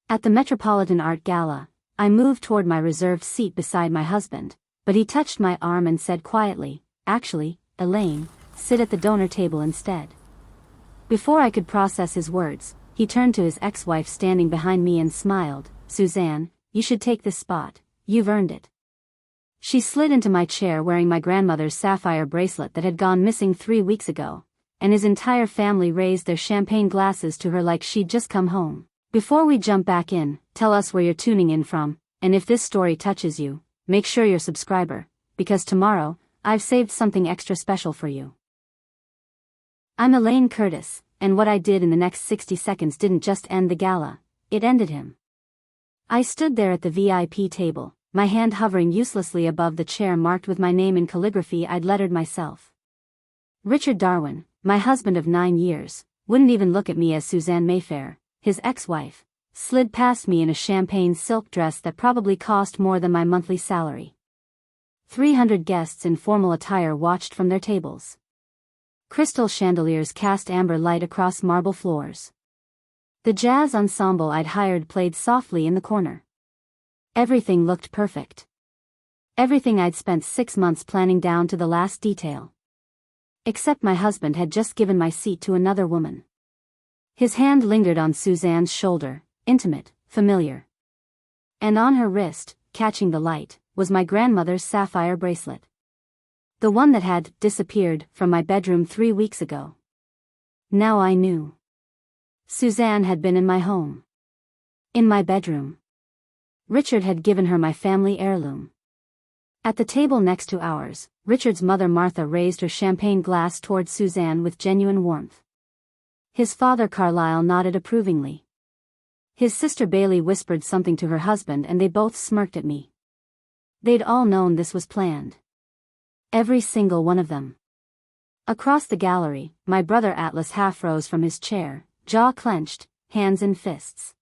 At the Metropolitan Art Gala, I moved toward my reserved seat beside my husband, but he touched my arm and said quietly, "Actually, Elaine, sit at the donor table instead." Before I could process his words, he turned to his ex-wife standing behind me and smiled, "Suzanne, you should take this spot, you've earned it." She slid into my chair wearing my grandmother's sapphire bracelet that had gone missing 3 weeks ago, and his entire family raised their champagne glasses to her like she'd just come home. "Before we jump back in, tell us where you're tuning in from, and if this story touches you, make sure you're a subscriber, because tomorrow, I've saved something extra special for you." I'm Elaine Curtis, and what I did in the next 60 seconds didn't just end the gala, it ended him. I stood there at the VIP table, my hand hovering uselessly above the chair marked with my name in calligraphy I'd lettered myself. Richard Darwin, my husband of 9 years, wouldn't even look at me as Suzanne Mayfair, his ex-wife, slid past me in a champagne silk dress that probably cost more than my monthly salary. 300 guests in formal attire watched from their tables. Crystal chandeliers cast amber light across marble floors. The jazz ensemble I'd hired played softly in the corner. Everything looked perfect. Everything I'd spent 6 months planning down to the last detail. Except my husband had just given my seat to another woman. His hand lingered on Suzanne's shoulder, intimate, familiar. And on her wrist, catching the light, was my grandmother's sapphire bracelet. The one that had disappeared from my bedroom 3 weeks ago. Now I knew. Suzanne had been in my home. In my bedroom. Richard had given her my family heirloom. At the table next to ours, Richard's mother Martha raised her champagne glass toward Suzanne with genuine warmth. His father Carlyle nodded approvingly. His sister Bailey whispered something to her husband and they both smirked at me. They'd all known this was planned. Every single one of them. Across the gallery, my brother Atlas half rose from his chair, jaw clenched, hands in fists.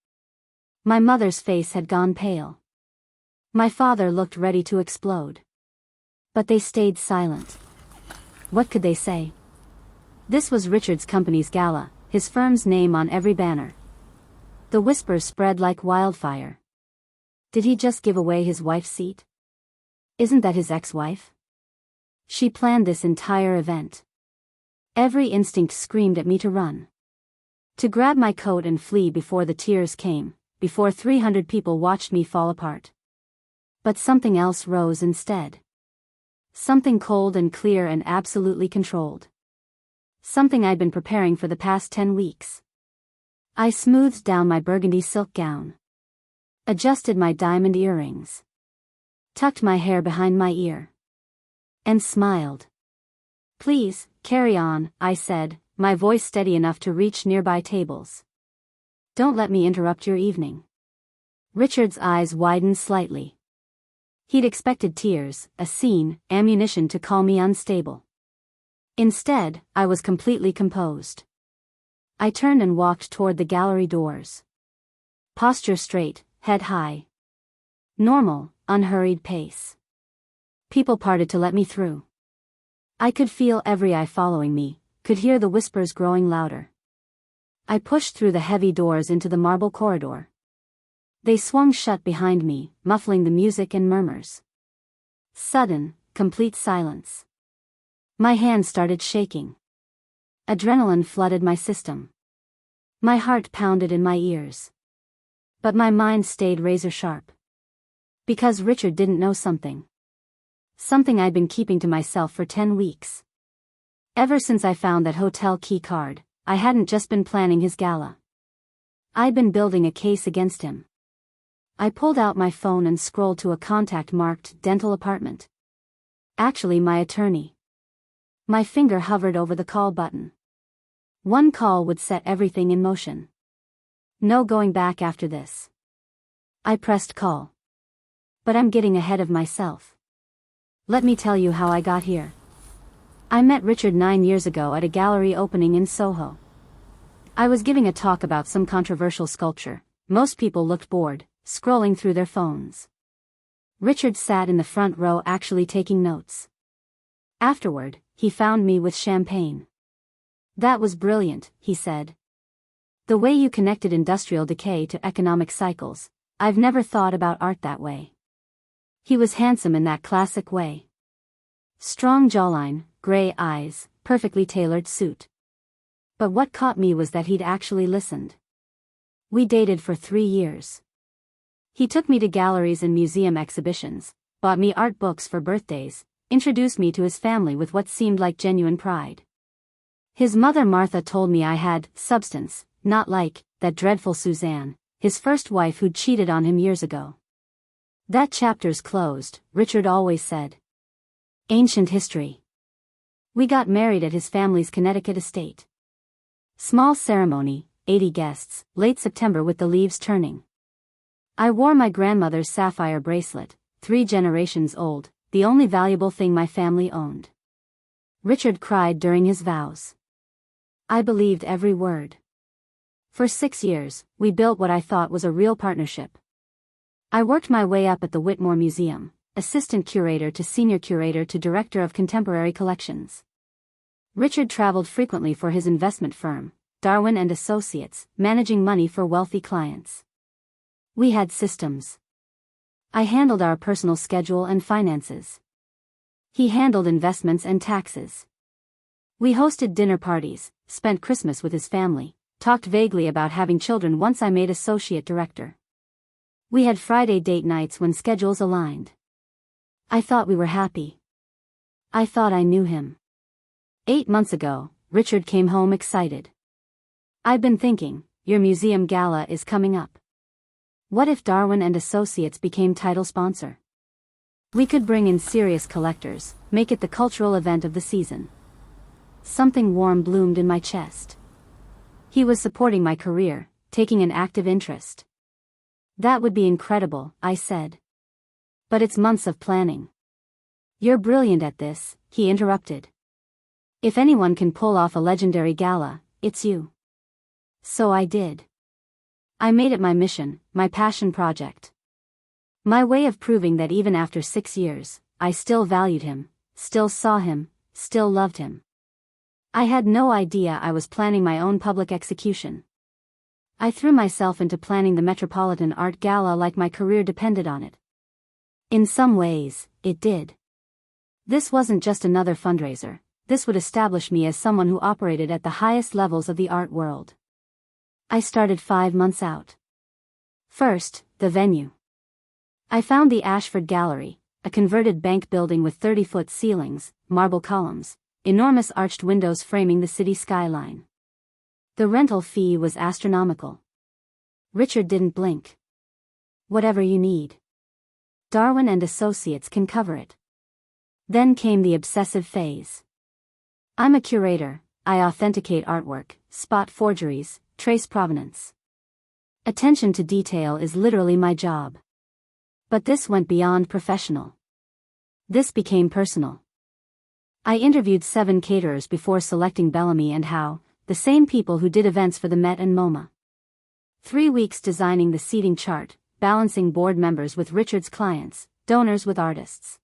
My mother's face had gone pale. My father looked ready to explode. But they stayed silent. What could they say? This was Richard's company's gala, his firm's name on every banner. The whispers spread like wildfire. Did he just give away his wife's seat? Isn't that his ex-wife? She planned this entire event. Every instinct screamed at me to run. To grab my coat and flee before the tears came, before 300 people watched me fall apart. But something else rose instead. Something cold and clear and absolutely controlled. Something I'd been preparing for the past 10 weeks. I smoothed down my burgundy silk gown. Adjusted my diamond earrings. Tucked my hair behind my ear. And smiled. "Please, carry on," I said, my voice steady enough to reach nearby tables. "Don't let me interrupt your evening." Richard's eyes widened slightly. He'd expected tears, a scene, ammunition to call me unstable. Instead, I was completely composed. I turned and walked toward the gallery doors. Posture straight, head high. Normal, unhurried pace. People parted to let me through. I could feel every eye following me, could hear the whispers growing louder. I pushed through the heavy doors into the marble corridor. They swung shut behind me, muffling the music and murmurs. Sudden, complete silence. My hands started shaking. Adrenaline flooded my system. My heart pounded in my ears. But my mind stayed razor sharp. Because Richard didn't know something. Something I'd been keeping to myself for 10 weeks. Ever since I found that hotel key card, I hadn't just been planning his gala. I'd been building a case against him. I pulled out my phone and scrolled to a contact marked dental apartment. Actually, my attorney. My finger hovered over the call button. One call would set everything in motion. No going back after this. I pressed call. But I'm getting ahead of myself. Let me tell you how I got here. I met Richard 9 years ago at a gallery opening in Soho. I was giving a talk about some controversial sculpture. Most people looked bored, scrolling through their phones. Richard sat in the front row actually taking notes. Afterward, he found me with champagne. "That was brilliant," he said. The way you connected industrial decay to economic cycles, I've never thought about art that way. He was handsome in that classic way. Strong jawline, gray eyes, perfectly tailored suit. But what caught me was that he'd actually listened. We dated for 3 years. He took me to galleries and museum exhibitions, bought me art books for birthdays, introduced me to his family with what seemed like genuine pride. His mother Martha told me I had substance, not like that dreadful Suzanne, his first wife who'd cheated on him years ago. That chapter's closed, Richard always said. Ancient history. We got married at his family's Connecticut estate. Small ceremony, 80 guests, late September with the leaves turning. I wore my grandmother's sapphire bracelet, 3 generations old, the only valuable thing my family owned. Richard cried during his vows. I believed every word. For 6 years, we built what I thought was a real partnership. I worked my way up at the Whitmore Museum, assistant curator to senior curator to director of contemporary collections. Richard traveled frequently for his investment firm, Darwin and Associates, managing money for wealthy clients. We had systems. I handled our personal schedule and finances. He handled investments and taxes. We hosted dinner parties, spent Christmas with his family, talked vaguely about having children once I made associate director. We had Friday date nights when schedules aligned. I thought we were happy. I thought I knew him. 8 months ago, Richard came home excited. I've been thinking, your museum gala is coming up. What if Darwin and Associates became title sponsor? We could bring in serious collectors, make it the cultural event of the season. Something warm bloomed in my chest. He was supporting my career, taking an active interest. That would be incredible, I said. But it's months of planning. You're brilliant at this, he interrupted. If anyone can pull off a legendary gala, it's you. So I did. I made it my mission, my passion project. My way of proving that even after 6 years, I still valued him, still saw him, still loved him. I had no idea I was planning my own public execution. I threw myself into planning the Metropolitan Art Gala like my career depended on it. In some ways, it did. This wasn't just another fundraiser, this would establish me as someone who operated at the highest levels of the art world. I started 5 months out. First, the venue. I found the Ashford Gallery, a converted bank building with 30-foot ceilings, marble columns, enormous arched windows framing the city skyline. The rental fee was astronomical. Richard didn't blink. Whatever you need. Darwin and Associates can cover it. Then came the obsessive phase. I'm a curator, I authenticate artwork, spot forgeries, trace provenance. Attention to detail is literally my job. But this went beyond professional. This became personal. I interviewed 7 caterers before selecting Bellamy and Howe, the same people who did events for the Met and MoMA. 3 weeks designing the seating chart, balancing board members with Richard's clients, donors with artists.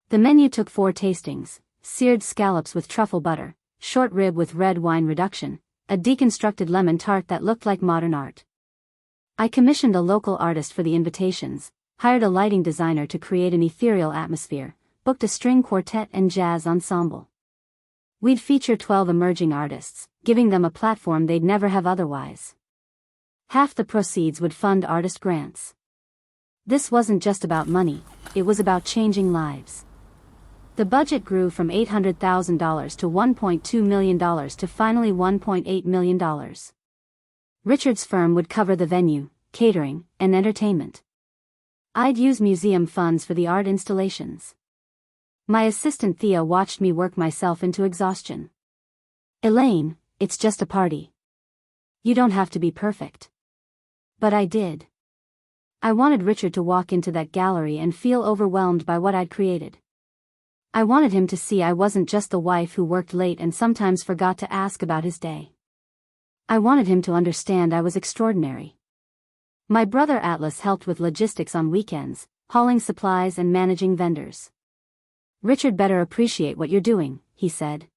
The menu took 4 tastings: seared scallops with truffle butter, short rib with red wine reduction, a deconstructed lemon tart that looked like modern art. I commissioned a local artist for the invitations, hired a lighting designer to create an ethereal atmosphere, booked a string quartet and jazz ensemble. We'd feature 12 emerging artists, giving them a platform they'd never have otherwise. Half the proceeds would fund artist grants. This wasn't just about money, it was about changing lives. The budget grew from $800,000 to $1.2 million to finally $1.8 million. Richard's firm would cover the venue, catering, and entertainment. I'd use museum funds for the art installations. My assistant Thea watched me work myself into exhaustion. Elaine, it's just a party. You don't have to be perfect. But I did. I wanted Richard to walk into that gallery and feel overwhelmed by what I'd created. I wanted him to see I wasn't just the wife who worked late and sometimes forgot to ask about his day. I wanted him to understand I was extraordinary. My brother Atlas helped with logistics on weekends, hauling supplies and managing vendors. Richard better appreciate what you're doing, he said.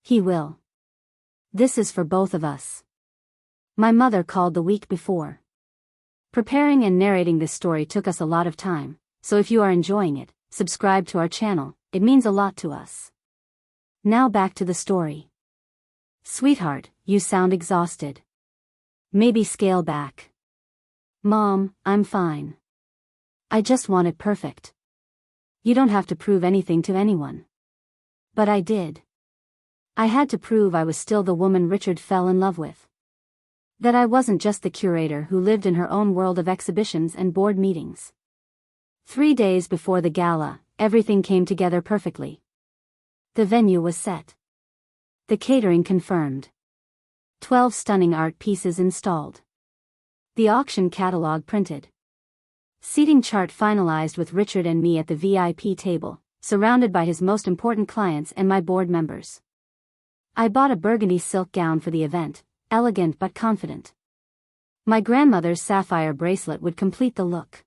He will. This is for both of us. My mother called the week before. Preparing and narrating this story took us a lot of time, so if you are enjoying it, subscribe to our channel, it means a lot to us. Now back to the story. Sweetheart, you sound exhausted. Maybe scale back. Mom, I'm fine. I just want it perfect. You don't have to prove anything to anyone. But I did. I had to prove I was still the woman Richard fell in love with. That I wasn't just the curator who lived in her own world of exhibitions and board meetings. 3 days before the gala, everything came together perfectly. The venue was set. The catering confirmed. 12 stunning art pieces installed. The auction catalog printed. Seating chart finalized with Richard and me at the VIP table, surrounded by his most important clients and my board members. I bought a burgundy silk gown for the event, elegant but confident. My grandmother's sapphire bracelet would complete the look.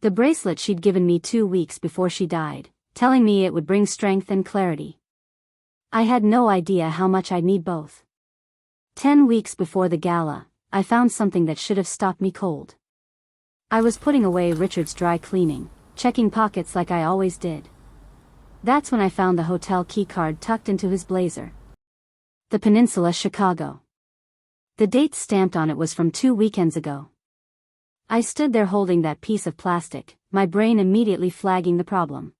The bracelet she'd given me 2 weeks before she died, telling me it would bring strength and clarity. I had no idea how much I'd need both. 10 weeks before the gala, I found something that should have stopped me cold. I was putting away Richard's dry cleaning, checking pockets like I always did. That's when I found the hotel key card tucked into his blazer. The Peninsula, Chicago. The date stamped on it was from 2 weekends ago. I stood there holding that piece of plastic, my brain immediately flagging the problem.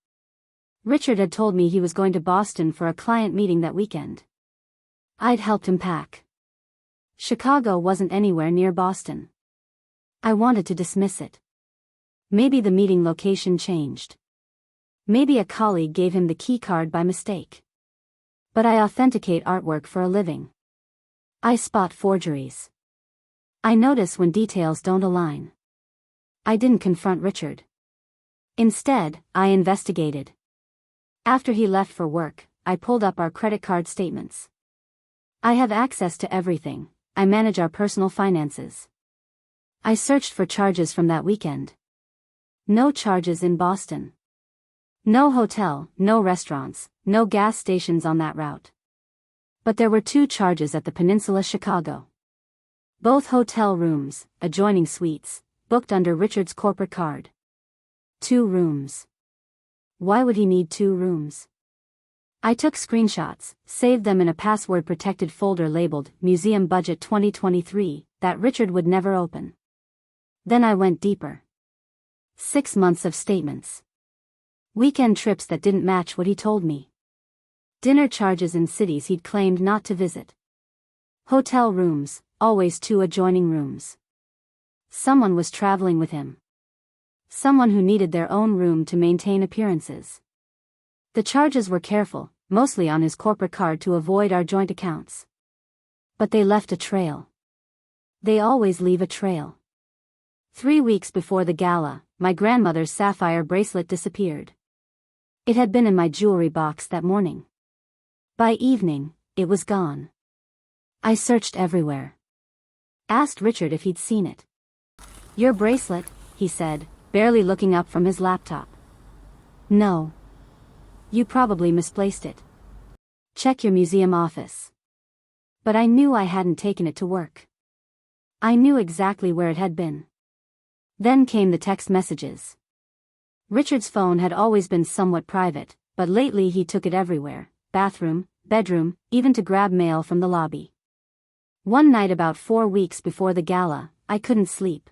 Richard had told me he was going to Boston for a client meeting that weekend. I'd helped him pack. Chicago wasn't anywhere near Boston. I wanted to dismiss it. Maybe the meeting location changed. Maybe a colleague gave him the key card by mistake. But I authenticate artwork for a living. I spot forgeries. I notice when details don't align. I didn't confront Richard. Instead, I investigated. After he left for work, I pulled up our credit card statements. I have access to everything. I manage our personal finances. I searched for charges from that weekend. No charges in Boston. No hotel, no restaurants, no gas stations on that route. But there were 2 charges at the Peninsula, Chicago. Both hotel rooms, adjoining suites, booked under Richard's corporate card. 2 rooms. Why would he need 2 rooms? I took screenshots, saved them in a password-protected folder labeled Museum Budget 2023, that Richard would never open. Then I went deeper. 6 months of statements. Weekend trips that didn't match what he told me. Dinner charges in cities he'd claimed not to visit. Hotel rooms, always 2 adjoining rooms. Someone was traveling with him. Someone who needed their own room to maintain appearances. The charges were careful, mostly on his corporate card to avoid our joint accounts. But they left a trail. They always leave a trail. 3 weeks before the gala, my grandmother's sapphire bracelet disappeared. It had been in my jewelry box that morning. By evening, it was gone. I searched everywhere. Asked Richard if he'd seen it. Your bracelet, he said, barely looking up from his laptop. No. You probably misplaced it. Check your museum office. But I knew I hadn't taken it to work. I knew exactly where it had been. Then came the text messages. Richard's phone had always been somewhat private, but lately he took it everywhere, bathroom, bedroom, even to grab mail from the lobby. One night about 4 weeks before the gala, I couldn't sleep.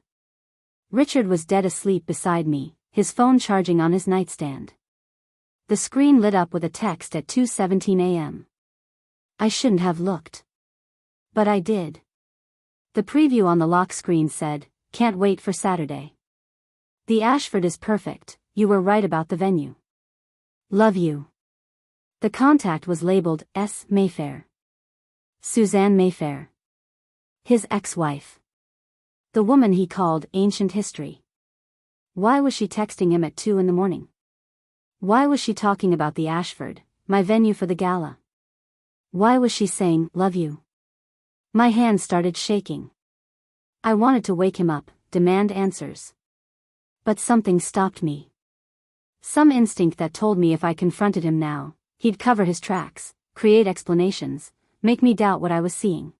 Richard was dead asleep beside me, his phone charging on his nightstand. The screen lit up with a text at 2:17 a.m. I shouldn't have looked. But I did. The preview on the lock screen said, "Can't wait for Saturday. The Ashford is perfect, you were right about the venue. Love you." The contact was labeled S. Mayfair. Suzanne Mayfair. His ex-wife. The woman he called Ancient History. Why was she texting him at 2 in the morning? Why was she talking about the Ashford, my venue for the gala? Why was she saying, "Love you"? My hands started shaking. I wanted to wake him up, demand answers. But something stopped me. Some instinct that told me if I confronted him now, he'd cover his tracks, create explanations, make me doubt what I was seeing.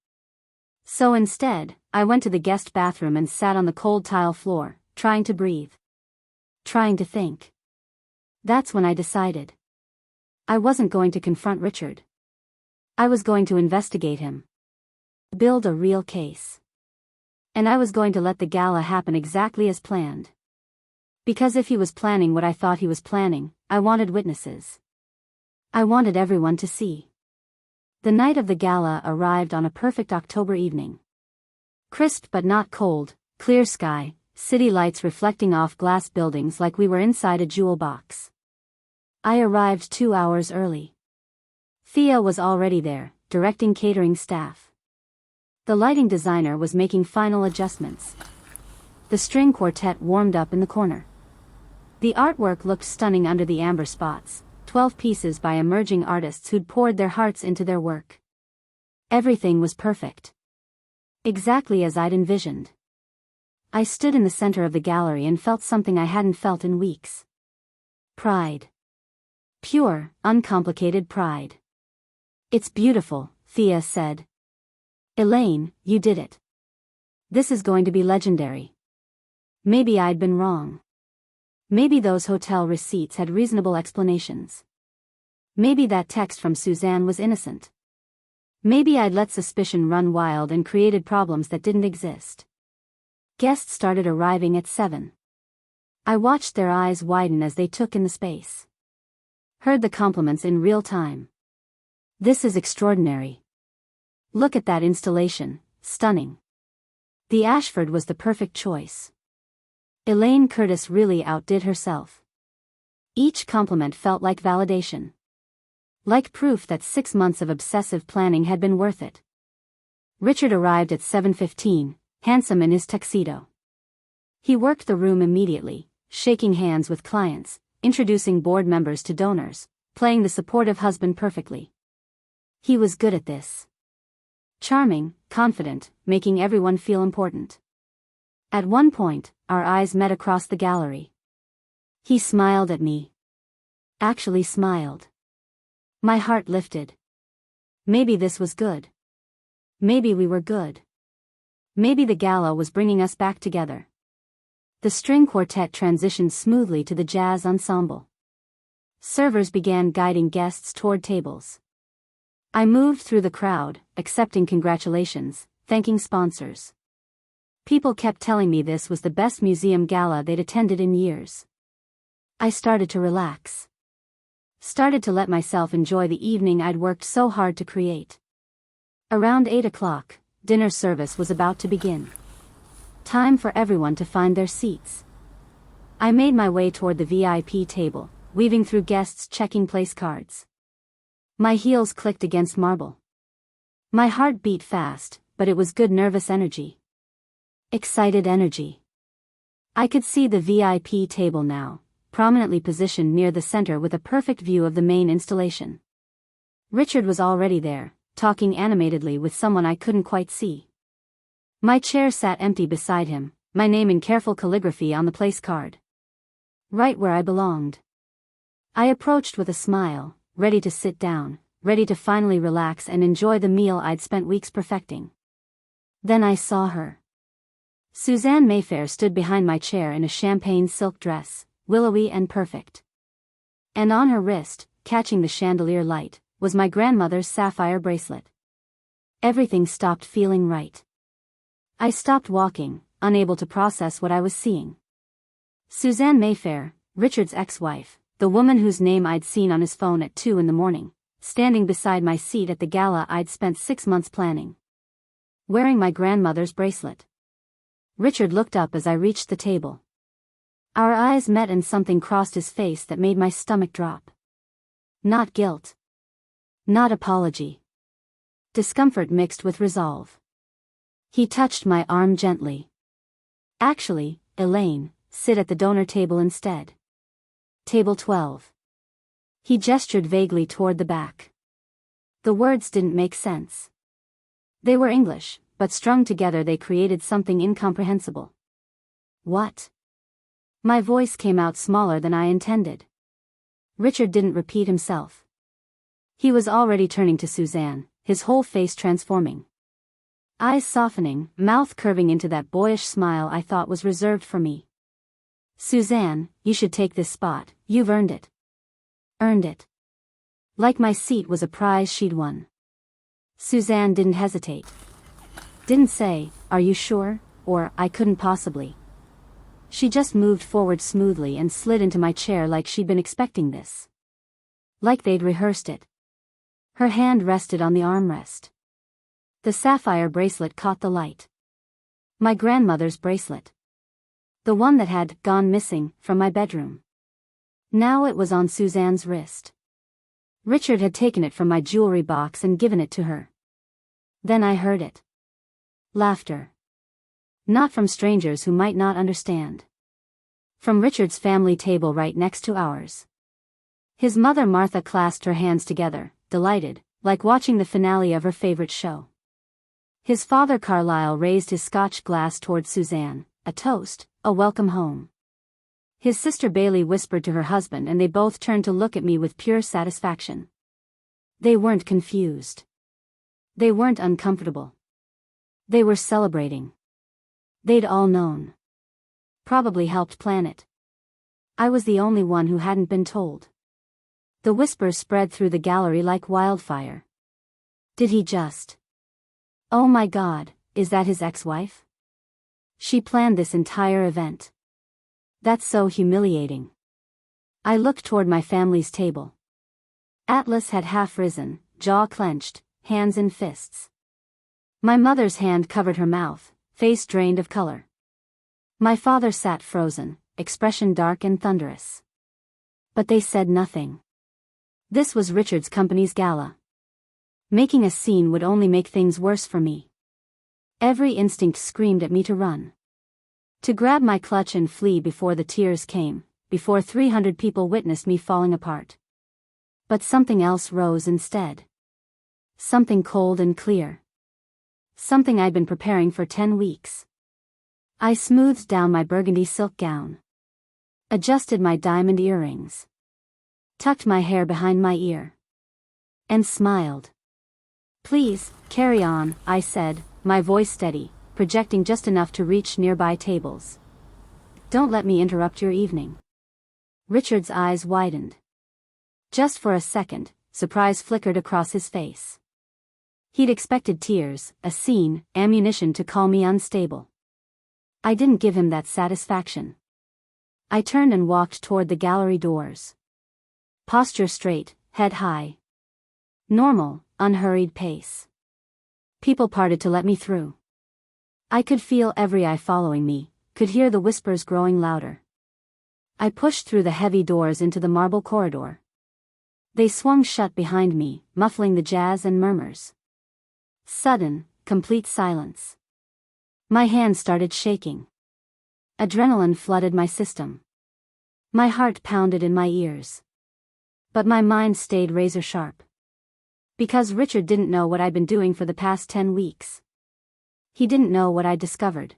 So instead, I went to the guest bathroom and sat on the cold tile floor, trying to breathe. Trying to think. That's when I decided. I wasn't going to confront Richard. I was going to investigate him. Build a real case. And I was going to let the gala happen exactly as planned. Because if he was planning what I thought he was planning, I wanted witnesses. I wanted everyone to see. The night of the gala arrived on a perfect October evening. Crisp but not cold, clear sky, city lights reflecting off glass buildings like we were inside a jewel box. I arrived 2 hours early. Thea was already there, directing catering staff. The lighting designer was making final adjustments. The string quartet warmed up in the corner. The artwork looked stunning under the amber spots, 12 pieces by emerging artists who'd poured their hearts into their work. Everything was perfect. Exactly as I'd envisioned. I stood in the center of the gallery and felt something I hadn't felt in weeks. Pride. Pure, uncomplicated pride. It's beautiful, Thea said. Elaine, you did it. This is going to be legendary. Maybe I'd been wrong. Maybe those hotel receipts had reasonable explanations. Maybe that text from Suzanne was innocent. Maybe I'd let suspicion run wild and created problems that didn't exist. Guests started arriving at 7. I watched their eyes widen as they took in the space. Heard the compliments in real time. This is extraordinary. Look at that installation, stunning. The Ashford was the perfect choice. Elaine Curtis really outdid herself. Each compliment felt like validation. Like proof that 6 months of obsessive planning had been worth it. Richard arrived at 7:15, handsome in his tuxedo. He worked the room immediately, shaking hands with clients, introducing board members to donors, playing the supportive husband perfectly. He was good at this. Charming, confident, making everyone feel important. At one point, our eyes met across the gallery. He smiled at me. Actually smiled. My heart lifted. Maybe this was good. Maybe we were good. Maybe the gala was bringing us back together. The string quartet transitioned smoothly to the jazz ensemble. Servers began guiding guests toward tables. I moved through the crowd, accepting congratulations, thanking sponsors. People kept telling me this was the best museum gala they'd attended in years. I started to relax. Started to let myself enjoy the evening I'd worked so hard to create. Around 8 o'clock, dinner service was about to begin. Time for everyone to find their seats. I made my way toward the VIP table, weaving through guests checking place cards. My heels clicked against marble. My heart beat fast, but it was good nervous energy. Excited energy. I could see the VIP table now, prominently positioned near the center with a perfect view of the main installation. Richard was already there, talking animatedly with someone I couldn't quite see. My chair sat empty beside him, my name in careful calligraphy on the place card. Right where I belonged. I approached with a smile, ready to sit down, ready to finally relax and enjoy the meal I'd spent weeks perfecting. Then I saw her. Suzanne Mayfair stood behind my chair in a champagne silk dress, willowy and perfect. And on her wrist, catching the chandelier light, was my grandmother's sapphire bracelet. Everything stopped feeling right. I stopped walking, unable to process what I was seeing. Suzanne Mayfair, Richard's ex-wife, the woman whose name I'd seen on his phone at 2 in the morning, standing beside my seat at the gala I'd spent 6 months planning. Wearing my grandmother's bracelet. Richard looked up as I reached the table. Our eyes met and something crossed his face that made my stomach drop. Not guilt. Not apology. Discomfort mixed with resolve. He touched my arm gently. Actually, Elaine, sit at the donor table instead. Table 12. He gestured vaguely toward the back. The words didn't make sense. They were English, but strung together they created something incomprehensible. What? My voice came out smaller than I intended. Richard didn't repeat himself. He was already turning to Suzanne, his whole face transforming. Eyes softening, mouth curving into that boyish smile I thought was reserved for me. Suzanne, you should take this spot, you've earned it. Earned it. Like my seat was a prize she'd won. Suzanne didn't hesitate. Didn't say, are you sure, or, I couldn't possibly. She just moved forward smoothly and slid into my chair like she'd been expecting this. Like they'd rehearsed it. Her hand rested on the armrest. The sapphire bracelet caught the light. My grandmother's bracelet. The one that had gone missing from my bedroom. Now it was on Suzanne's wrist. Richard had taken it from my jewelry box and given it to her. Then I heard it. Laughter. Not from strangers who might not understand. From Richard's family table right next to ours. His mother Martha clasped her hands together, delighted, like watching the finale of her favorite show. His father Carlyle raised his Scotch glass towards Suzanne, a toast, a welcome home. His sister Bailey whispered to her husband and they both turned to look at me with pure satisfaction. They weren't confused. They weren't uncomfortable. They were celebrating. They'd all known. Probably helped plan it. I was the only one who hadn't been told. The whispers spread through the gallery like wildfire. Did he just... Oh my God, is that his ex-wife? She planned this entire event. That's so humiliating. I looked toward my family's table. Atlas had half risen, jaw clenched, hands in fists. My mother's hand covered her mouth, face drained of color. My father sat frozen, expression dark and thunderous. But they said nothing. This was Richard's company's gala. Making a scene would only make things worse for me. Every instinct screamed at me to run. To grab my clutch and flee before the tears came, before 300 people witnessed me falling apart. But something else rose instead. Something cold and clear. Something I'd been preparing for 10 weeks. I smoothed down my burgundy silk gown. Adjusted my diamond earrings. Tucked my hair behind my ear. And smiled. Please, carry on, I said, my voice steady, projecting just enough to reach nearby tables. Don't let me interrupt your evening. Richard's eyes widened. Just for a second, surprise flickered across his face. He'd expected tears, a scene, ammunition to call me unstable. I didn't give him that satisfaction. I turned and walked toward the gallery doors. Posture straight, head high. Normal, unhurried pace. People parted to let me through. I could feel every eye following me, could hear the whispers growing louder. I pushed through the heavy doors into the marble corridor. They swung shut behind me, muffling the jazz and murmurs. Sudden, complete silence. My hands started shaking. Adrenaline flooded my system. My heart pounded in my ears. But my mind stayed razor sharp. Because Richard didn't know what I'd been doing for the past 10 weeks. He didn't know what I'd discovered.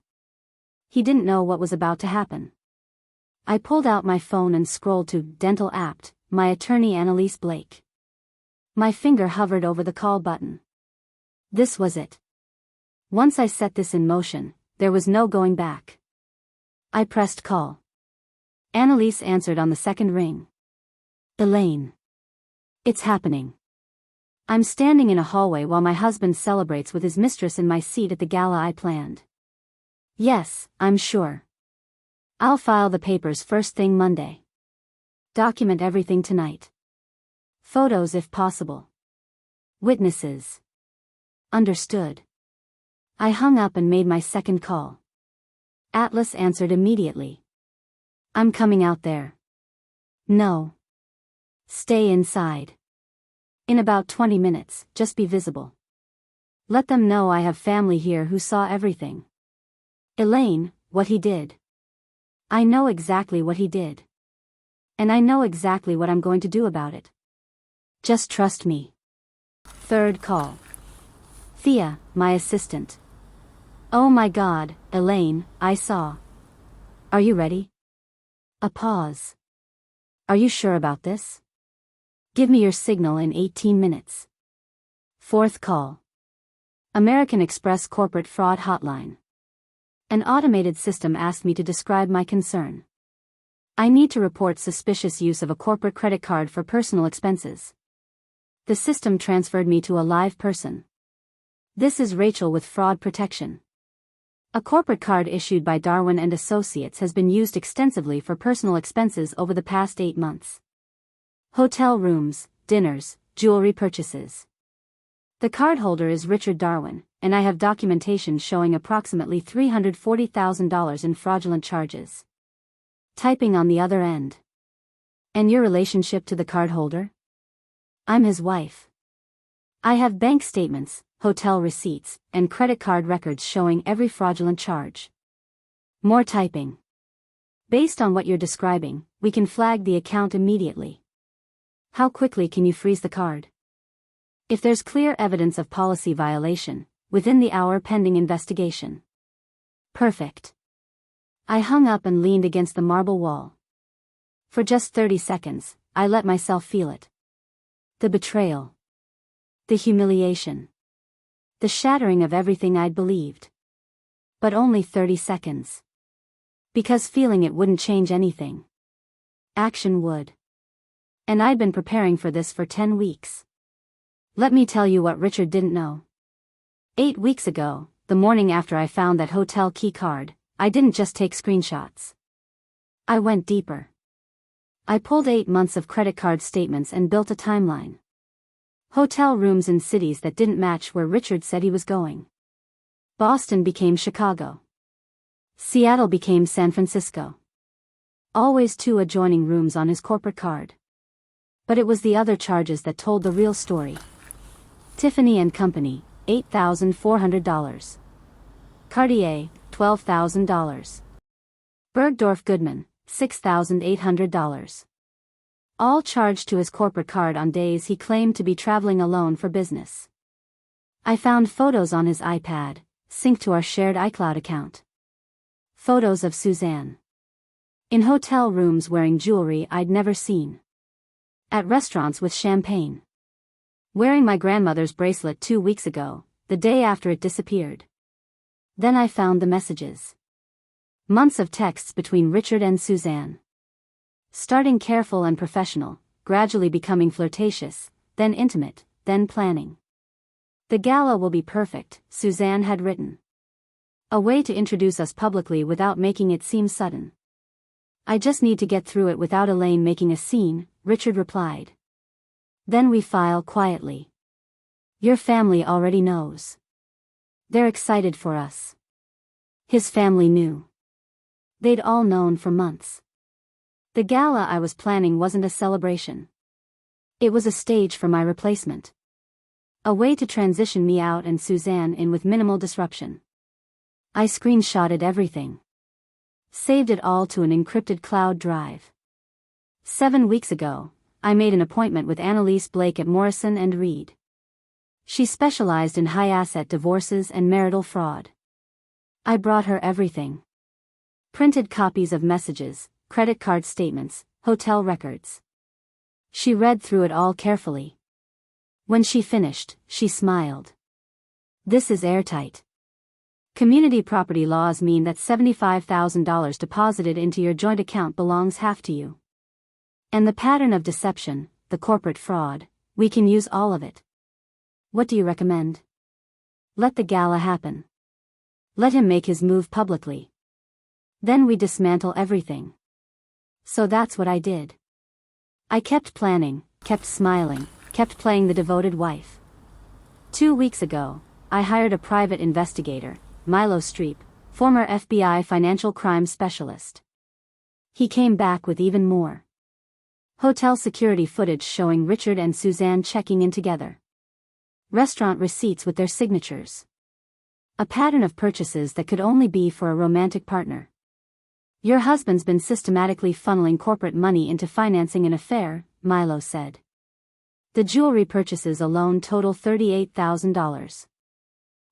He didn't know what was about to happen. I pulled out my phone and scrolled to Dental Apt, my attorney Annalise Blake. My finger hovered over the call button. This was it. Once I set this in motion, there was no going back. I pressed call. Annalise answered on the second ring. Elaine. It's happening. I'm standing in a hallway while my husband celebrates with his mistress in my seat at the gala I planned. Yes, I'm sure. I'll file the papers first thing Monday. Document everything tonight. Photos if possible. Witnesses. Understood. I hung up and made my second call. Atlas answered immediately. I'm coming out there. No. Stay inside. In about 20 minutes, just be visible. Let them know I have family here who saw everything. Elaine, what he did. I know exactly what he did. And I know exactly what I'm going to do about it. Just trust me. Third call. Thea, my assistant. Oh my God, Elaine, I saw. Are you ready? A pause. Are you sure about this? Give me your signal in 18 minutes. Fourth call. American Express Corporate Fraud Hotline. An automated system asked me to describe my concern. I need to report suspicious use of a corporate credit card for personal expenses. The system transferred me to a live person. This is Rachel with fraud protection. A corporate card issued by Darwin and Associates has been used extensively for personal expenses over the past 8 months. Hotel rooms, dinners, jewelry purchases. The cardholder is Richard Darwin, and I have documentation showing approximately $340,000 in fraudulent charges. Typing on the other end. And your relationship to the cardholder? I'm his wife. I have bank statements, hotel receipts, and credit card records showing every fraudulent charge. More typing. Based on what you're describing, we can flag the account immediately. How quickly can you freeze the card? If there's clear evidence of policy violation, within the hour pending investigation. Perfect. I hung up and leaned against the marble wall. For just 30 seconds, I let myself feel it. The betrayal. The humiliation. The shattering of everything I'd believed. But only 30 seconds. Because feeling it wouldn't change anything. Action would. And I'd been preparing for this for 10 weeks. Let me tell you what Richard didn't know. 8 weeks ago, the morning after I found that hotel key card, I didn't just take screenshots. I went deeper. I pulled 8 months of credit card statements and built a timeline. Hotel rooms in cities that didn't match where Richard said he was going. Boston became Chicago. Seattle became San Francisco. Always 2 adjoining rooms on his corporate card. But it was the other charges that told the real story. Tiffany & Company, $8,400. Cartier, $12,000. Bergdorf Goodman, $6,800. All charged to his corporate card on days he claimed to be traveling alone for business. I found photos on his iPad, synced to our shared iCloud account. Photos of Suzanne. In hotel rooms wearing jewelry I'd never seen. At restaurants with champagne. Wearing my grandmother's bracelet 2 weeks ago, the day after it disappeared. Then I found the messages. Months of texts between Richard and Suzanne. Starting careful and professional, gradually becoming flirtatious, then intimate, then planning. The gala will be perfect, Suzanne had written. A way to introduce us publicly without making it seem sudden. I just need to get through it without Elaine making a scene, Richard replied. Then we file quietly. Your family already knows. They're excited for us. His family knew. They'd all known for months. The gala I was planning wasn't a celebration. It was a stage for my replacement. A way to transition me out and Suzanne in with minimal disruption. I screenshotted everything. Saved it all to an encrypted cloud drive. 7 weeks ago, I made an appointment with Annalise Blake at Morrison & Reed. She specialized in high-asset divorces and marital fraud. I brought her everything. Printed copies of messages, credit card statements, hotel records. She read through it all carefully. When she finished, she smiled. This is airtight. Community property laws mean that $75,000 deposited into your joint account belongs half to you. And the pattern of deception, the corporate fraud, we can use all of it. What do you recommend? Let the gala happen. Let him make his move publicly. Then we dismantle everything. So that's what I did. I kept planning, kept smiling, kept playing the devoted wife. 2 weeks ago, I hired a private investigator, Milo Streep, former FBI financial crime specialist. He came back with even more. Hotel security footage showing Richard and Suzanne checking in together. Restaurant receipts with their signatures. A pattern of purchases that could only be for a romantic partner. Your husband's been systematically funneling corporate money into financing an affair, Milo said. The jewelry purchases alone total $38,000.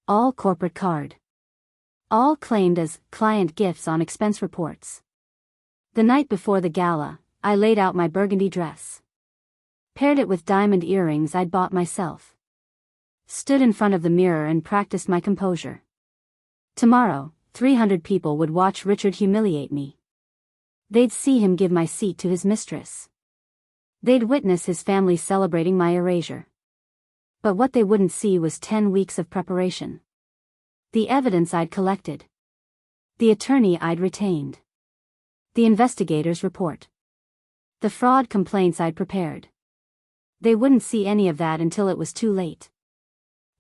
All corporate card. All claimed as client gifts on expense reports. The night before the gala, I laid out my burgundy dress. Paired it with diamond earrings I'd bought myself. stood in front of the mirror and practiced my composure. Tomorrow, 300 people would watch Richard humiliate me. They'd see him give my seat to his mistress. They'd witness his family celebrating my erasure. But what they wouldn't see was 10 weeks of preparation. The evidence I'd collected. The attorney I'd retained. The investigator's report. The fraud complaints I'd prepared. They wouldn't see any of that until it was too late.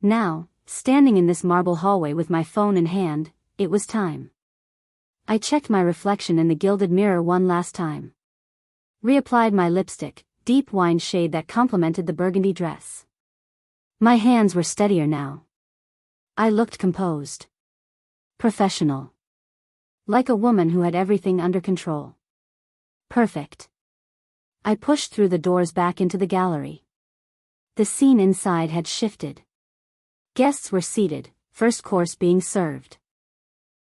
Now, standing in this marble hallway with my phone in hand, it was time. I checked my reflection in the gilded mirror one last time. Reapplied my lipstick, deep wine shade that complemented the burgundy dress. My hands were steadier now. I looked composed. Professional. Like a woman who had everything under control. Perfect. I pushed through the doors back into the gallery. The scene inside had shifted. Guests were seated, first course being served.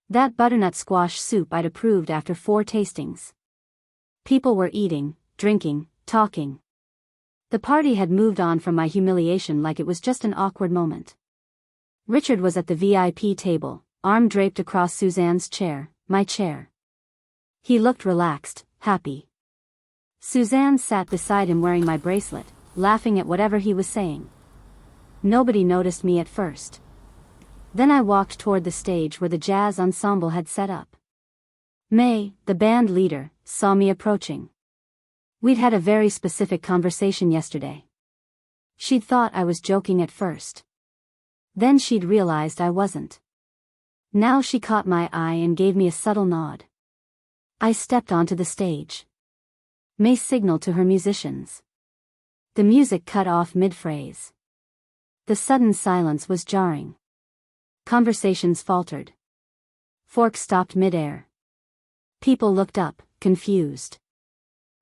That butternut squash soup I'd approved after 4 tastings. People were eating, drinking, talking. The party had moved on from my humiliation like it was just an awkward moment. Richard was at the VIP table, arm draped across Suzanne's chair, my chair. He looked relaxed, happy. Suzanne sat beside him wearing my bracelet, laughing at whatever he was saying. Nobody noticed me at first. Then I walked toward the stage where the jazz ensemble had set up. May, the band leader, saw me approaching. We'd had a very specific conversation yesterday. She'd thought I was joking at first. Then she'd realized I wasn't. Now she caught my eye and gave me a subtle nod. I stepped onto the stage. May signaled to her musicians. The music cut off mid-phrase. The sudden silence was jarring. Conversations faltered. Forks stopped mid-air. People looked up, confused.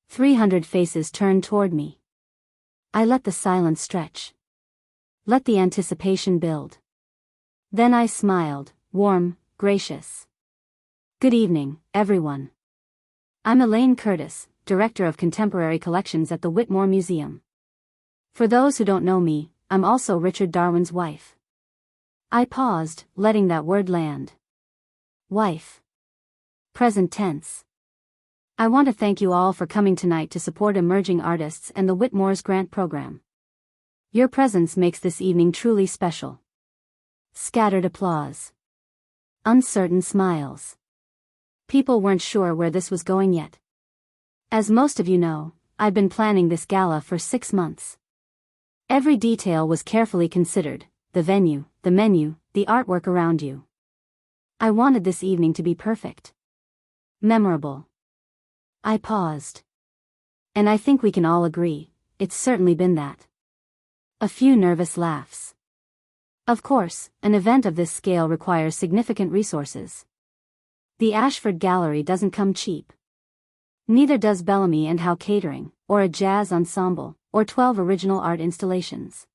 300 faces turned toward me. I let the silence stretch. Let the anticipation build. Then I smiled, warm, gracious. Good evening, everyone. I'm Elaine Curtis, Director of Contemporary Collections at the Whitmore Museum. For those who don't know me, I'm also Richard Darwin's wife. I paused, letting that word land. Wife. Present tense. I want to thank you all for coming tonight to support emerging artists and the Whitmore's grant program. Your presence makes this evening truly special. Scattered applause. Uncertain smiles. People weren't sure where this was going yet. As most of you know, I've been planning this gala for 6 months. Every detail was carefully considered, the venue, the menu, the artwork around you. I wanted this evening to be perfect. Memorable. I paused. And I think we can all agree, it's certainly been that. A few nervous laughs. Of course, an event of this scale requires significant resources. The Ashford Gallery doesn't come cheap. Neither does Bellamy and Howe Catering, or a jazz ensemble, or 12 original art installations.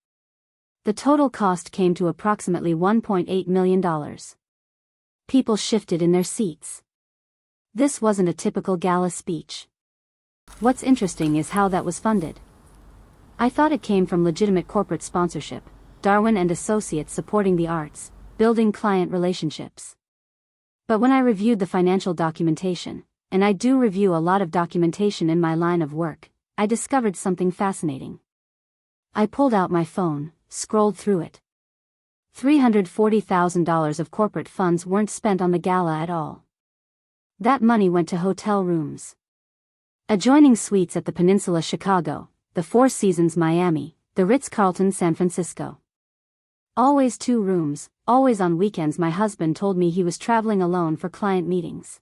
The total cost came to approximately $1.8 million. People shifted in their seats. This wasn't a typical gala speech. What's interesting is how that was funded. I thought it came from legitimate corporate sponsorship, Darwin and Associates supporting the arts, building client relationships. But when I reviewed the financial documentation, and I do review a lot of documentation in my line of work, I discovered something fascinating. I pulled out my phone, scrolled through it. $340,000 of corporate funds weren't spent on the gala at all. That money went to hotel rooms. Adjoining suites at the Peninsula Chicago, the Four Seasons Miami, the Ritz-Carlton San Francisco. Always 2 rooms, always on weekends. My husband told me he was traveling alone for client meetings.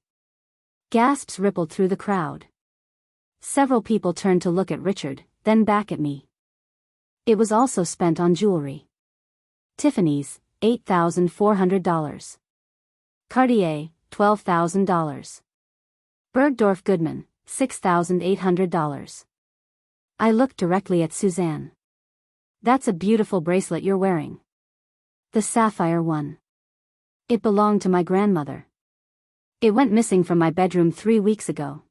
Gasps rippled through the crowd. Several people turned to look at Richard, then back at me. It was also spent on jewelry. Tiffany's, $8,400. Cartier, $12,000. Bergdorf Goodman, $6,800. I looked directly at Suzanne. That's a beautiful bracelet you're wearing. The sapphire one. It belonged to my grandmother. It went missing from my bedroom 3 weeks ago.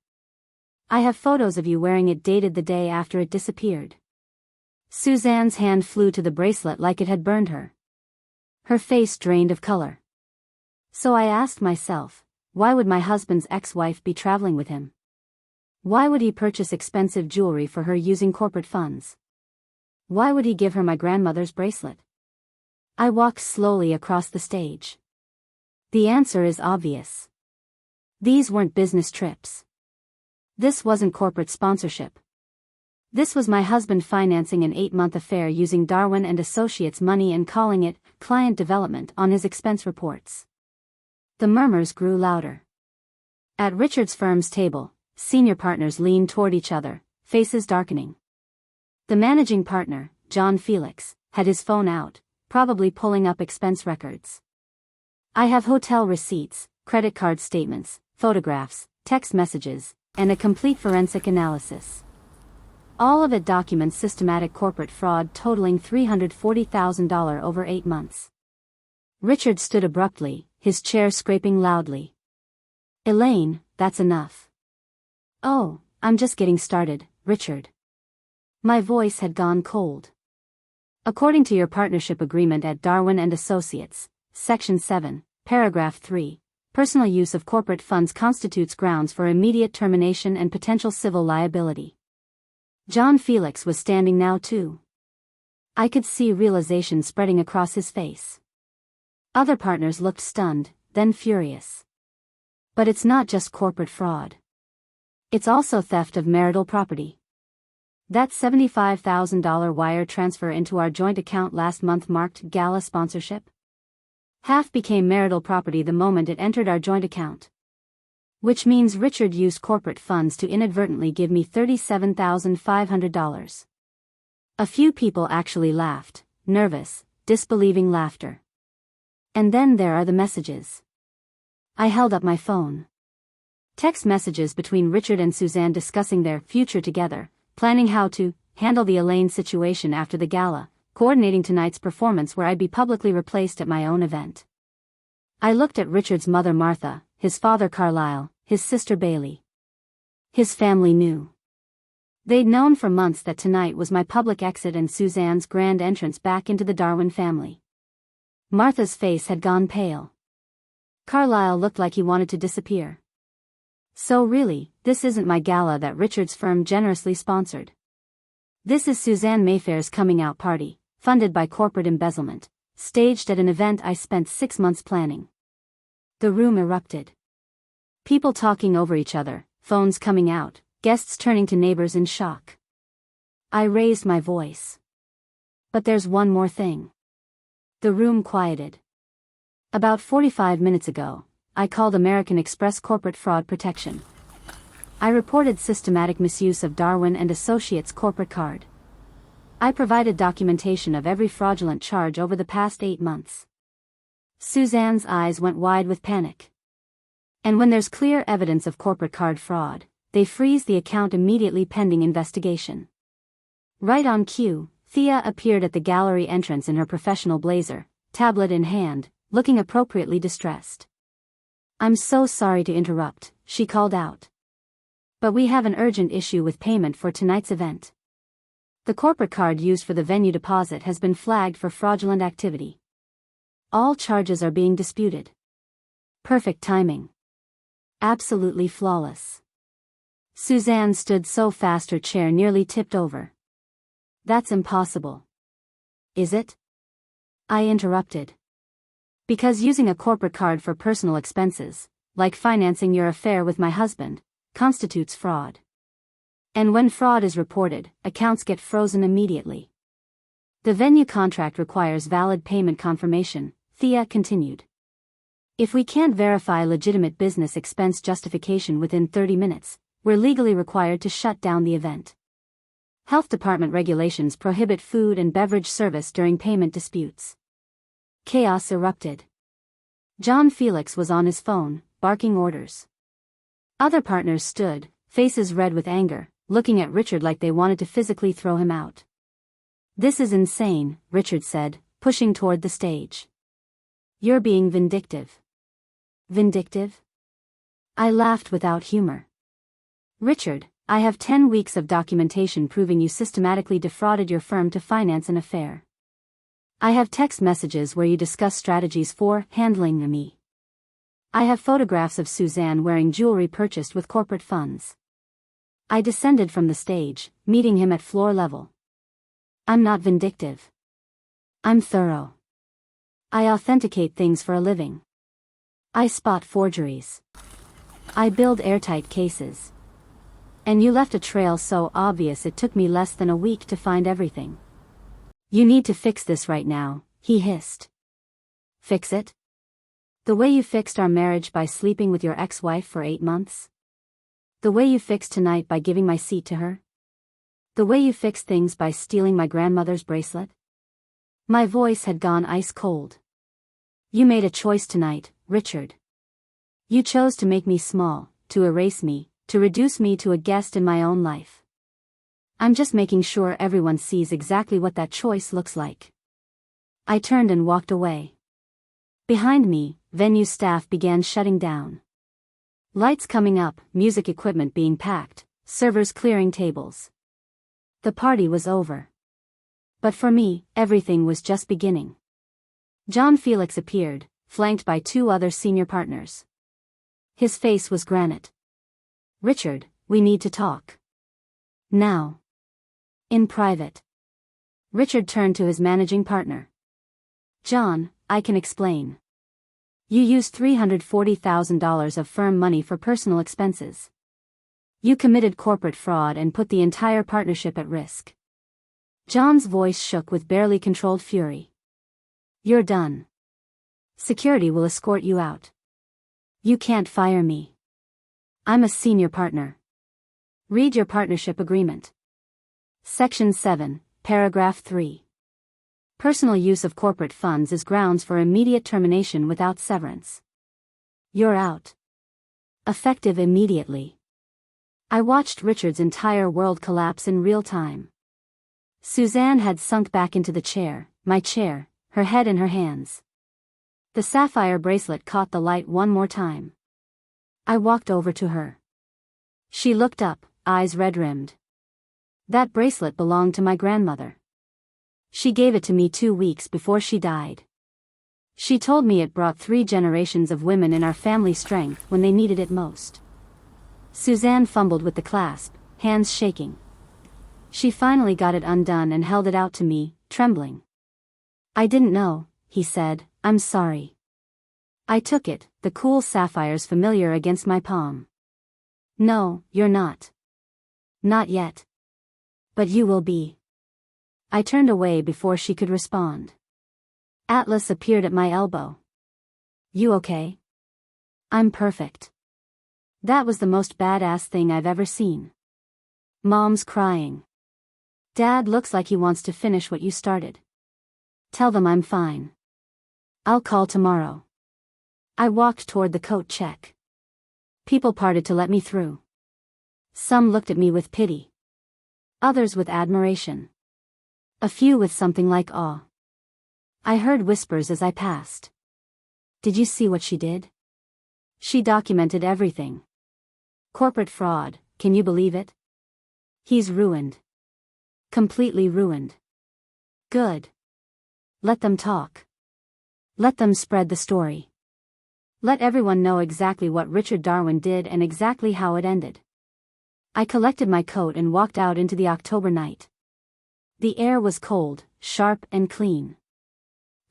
I have photos of you wearing it dated the day after it disappeared. Suzanne's hand flew to the bracelet like it had burned her. Her face drained of color. So I asked myself, why would my husband's ex-wife be traveling with him? Why would he purchase expensive jewelry for her using corporate funds? Why would he give her my grandmother's bracelet? I walked slowly across the stage. The answer is obvious. These weren't business trips. This wasn't corporate sponsorship. This was my husband financing an 8-month affair using Darwin and Associates money and calling it client development on his expense reports. The murmurs grew louder. At Richard's firm's table, senior partners leaned toward each other, faces darkening. The managing partner, John Felix, had his phone out, probably pulling up expense records. I have hotel receipts, credit card statements, photographs, text messages, and a complete forensic analysis. All of it documents systematic corporate fraud totaling $340,000 over 8 months. Richard stood abruptly, his chair scraping loudly. Elaine, that's enough. Oh, I'm just getting started, Richard. My voice had gone cold. According to your partnership agreement at Darwin and Associates, Section 7, Paragraph 3, personal use of corporate funds constitutes grounds for immediate termination and potential civil liability. John Felix was standing now too. I could see realization spreading across his face. Other partners looked stunned, then furious. But it's not just corporate fraud. It's also theft of marital property. That $75,000 wire transfer into our joint account last month marked gala sponsorship. Half became marital property the moment it entered our joint account. Which means Richard used corporate funds to inadvertently give me $37,500. A few people actually laughed, nervous, disbelieving laughter. And then there are the messages. I held up my phone. Text messages between Richard and Suzanne discussing their future together, planning how to handle the Elaine situation after the gala, coordinating tonight's performance where I'd be publicly replaced at my own event. I looked at Richard's mother Martha, his father Carlisle, his sister Bailey. His family knew. They'd known for months that tonight was my public exit and Suzanne's grand entrance back into the Darwin family. Martha's face had gone pale. Carlisle looked like he wanted to disappear. So really, this isn't my gala that Richard's firm generously sponsored. This is Suzanne Mayfair's coming out party, funded by corporate embezzlement, staged at an event I spent 6 months planning. The room erupted. People talking over each other, phones coming out, guests turning to neighbors in shock. I raised my voice. But there's one more thing. The room quieted. About 45 minutes ago, I called American Express Corporate Fraud Protection. I reported systematic misuse of Darwin and Associates corporate card. I provided documentation of every fraudulent charge over the past 8 months. Suzanne's eyes went wide with panic. And when there's clear evidence of corporate card fraud, they freeze the account immediately pending investigation. Right on cue, Thea appeared at the gallery entrance in her professional blazer, tablet in hand, looking appropriately distressed. I'm so sorry to interrupt, she called out. But we have an urgent issue with payment for tonight's event. The corporate card used for the venue deposit has been flagged for fraudulent activity. All charges are being disputed. Perfect timing. Absolutely flawless. Suzanne stood so fast her chair nearly tipped over. That's impossible. Is it? I interrupted. Because using a corporate card for personal expenses, like financing your affair with my husband, constitutes fraud. And when fraud is reported, accounts get frozen immediately. The venue contract requires valid payment confirmation, Thea continued. If we can't verify legitimate business expense justification within 30 minutes, we're legally required to shut down the event. Health Department regulations prohibit food and beverage service during payment disputes. Chaos erupted. John Felix was on his phone, barking orders. Other partners stood, faces red with anger, looking at Richard like they wanted to physically throw him out. This is insane, Richard said, pushing toward the stage. You're being vindictive. Vindictive? I laughed without humor. Richard, I have 10 weeks of documentation proving you systematically defrauded your firm to finance an affair. I have text messages where you discuss strategies for handling me. I have photographs of Suzanne wearing jewelry purchased with corporate funds. I descended from the stage, meeting him at floor level. I'm not vindictive. I'm thorough. I authenticate things for a living. I spot forgeries. I build airtight cases. And you left a trail so obvious it took me less than a week to find everything. You need to fix this right now, he hissed. Fix it? The way you fixed our marriage by sleeping with your ex-wife for 8 months? The way you fixed tonight by giving my seat to her? The way you fixed things by stealing my grandmother's bracelet? My voice had gone ice cold. You made a choice tonight, Richard. You chose to make me small, to erase me, to reduce me to a guest in my own life. I'm just making sure everyone sees exactly what that choice looks like. I turned and walked away. Behind me, venue staff began shutting down. Lights coming up, music equipment being packed, servers clearing tables. The party was over. But for me, everything was just beginning. John Felix appeared, flanked by 2 other senior partners. His face was granite. Richard, we need to talk. Now. In private. Richard turned to his managing partner. John, I can explain. You used $340,000 of firm money for personal expenses. You committed corporate fraud and put the entire partnership at risk. John's voice shook with barely controlled fury. You're done. Security will escort you out. You can't fire me. I'm a senior partner. Read your partnership agreement. Section 7, Paragraph 3. Personal use of corporate funds is grounds for immediate termination without severance. You're out. Effective immediately. I watched Richard's entire world collapse in real time. Suzanne had sunk back into the chair, my chair, her head in her hands. The sapphire bracelet caught the light one more time. I walked over to her. She looked up, eyes red-rimmed. That bracelet belonged to my grandmother. She gave it to me 2 weeks before she died. She told me it brought 3 generations of women in our family strength when they needed it most. Suzanne fumbled with the clasp, hands shaking. She finally got it undone and held it out to me, trembling. I didn't know, he said, I'm sorry. I took it, the cool sapphires familiar against my palm. No, you're not. Not yet. But you will be. I turned away before she could respond. Atlas appeared at my elbow. You okay? I'm perfect. That was the most badass thing I've ever seen. Mom's crying. Dad looks like he wants to finish what you started. Tell them I'm fine. I'll call tomorrow. I walked toward the coat check. People parted to let me through. Some looked at me with pity. Others with admiration. A few with something like awe. I heard whispers as I passed. Did you see what she did? She documented everything. Corporate fraud, can you believe it? He's ruined. Completely ruined. Good. Let them talk. Let them spread the story. Let everyone know exactly what Richard Darwin did and exactly how it ended. I collected my coat and walked out into the October night. The air was cold, sharp and clean.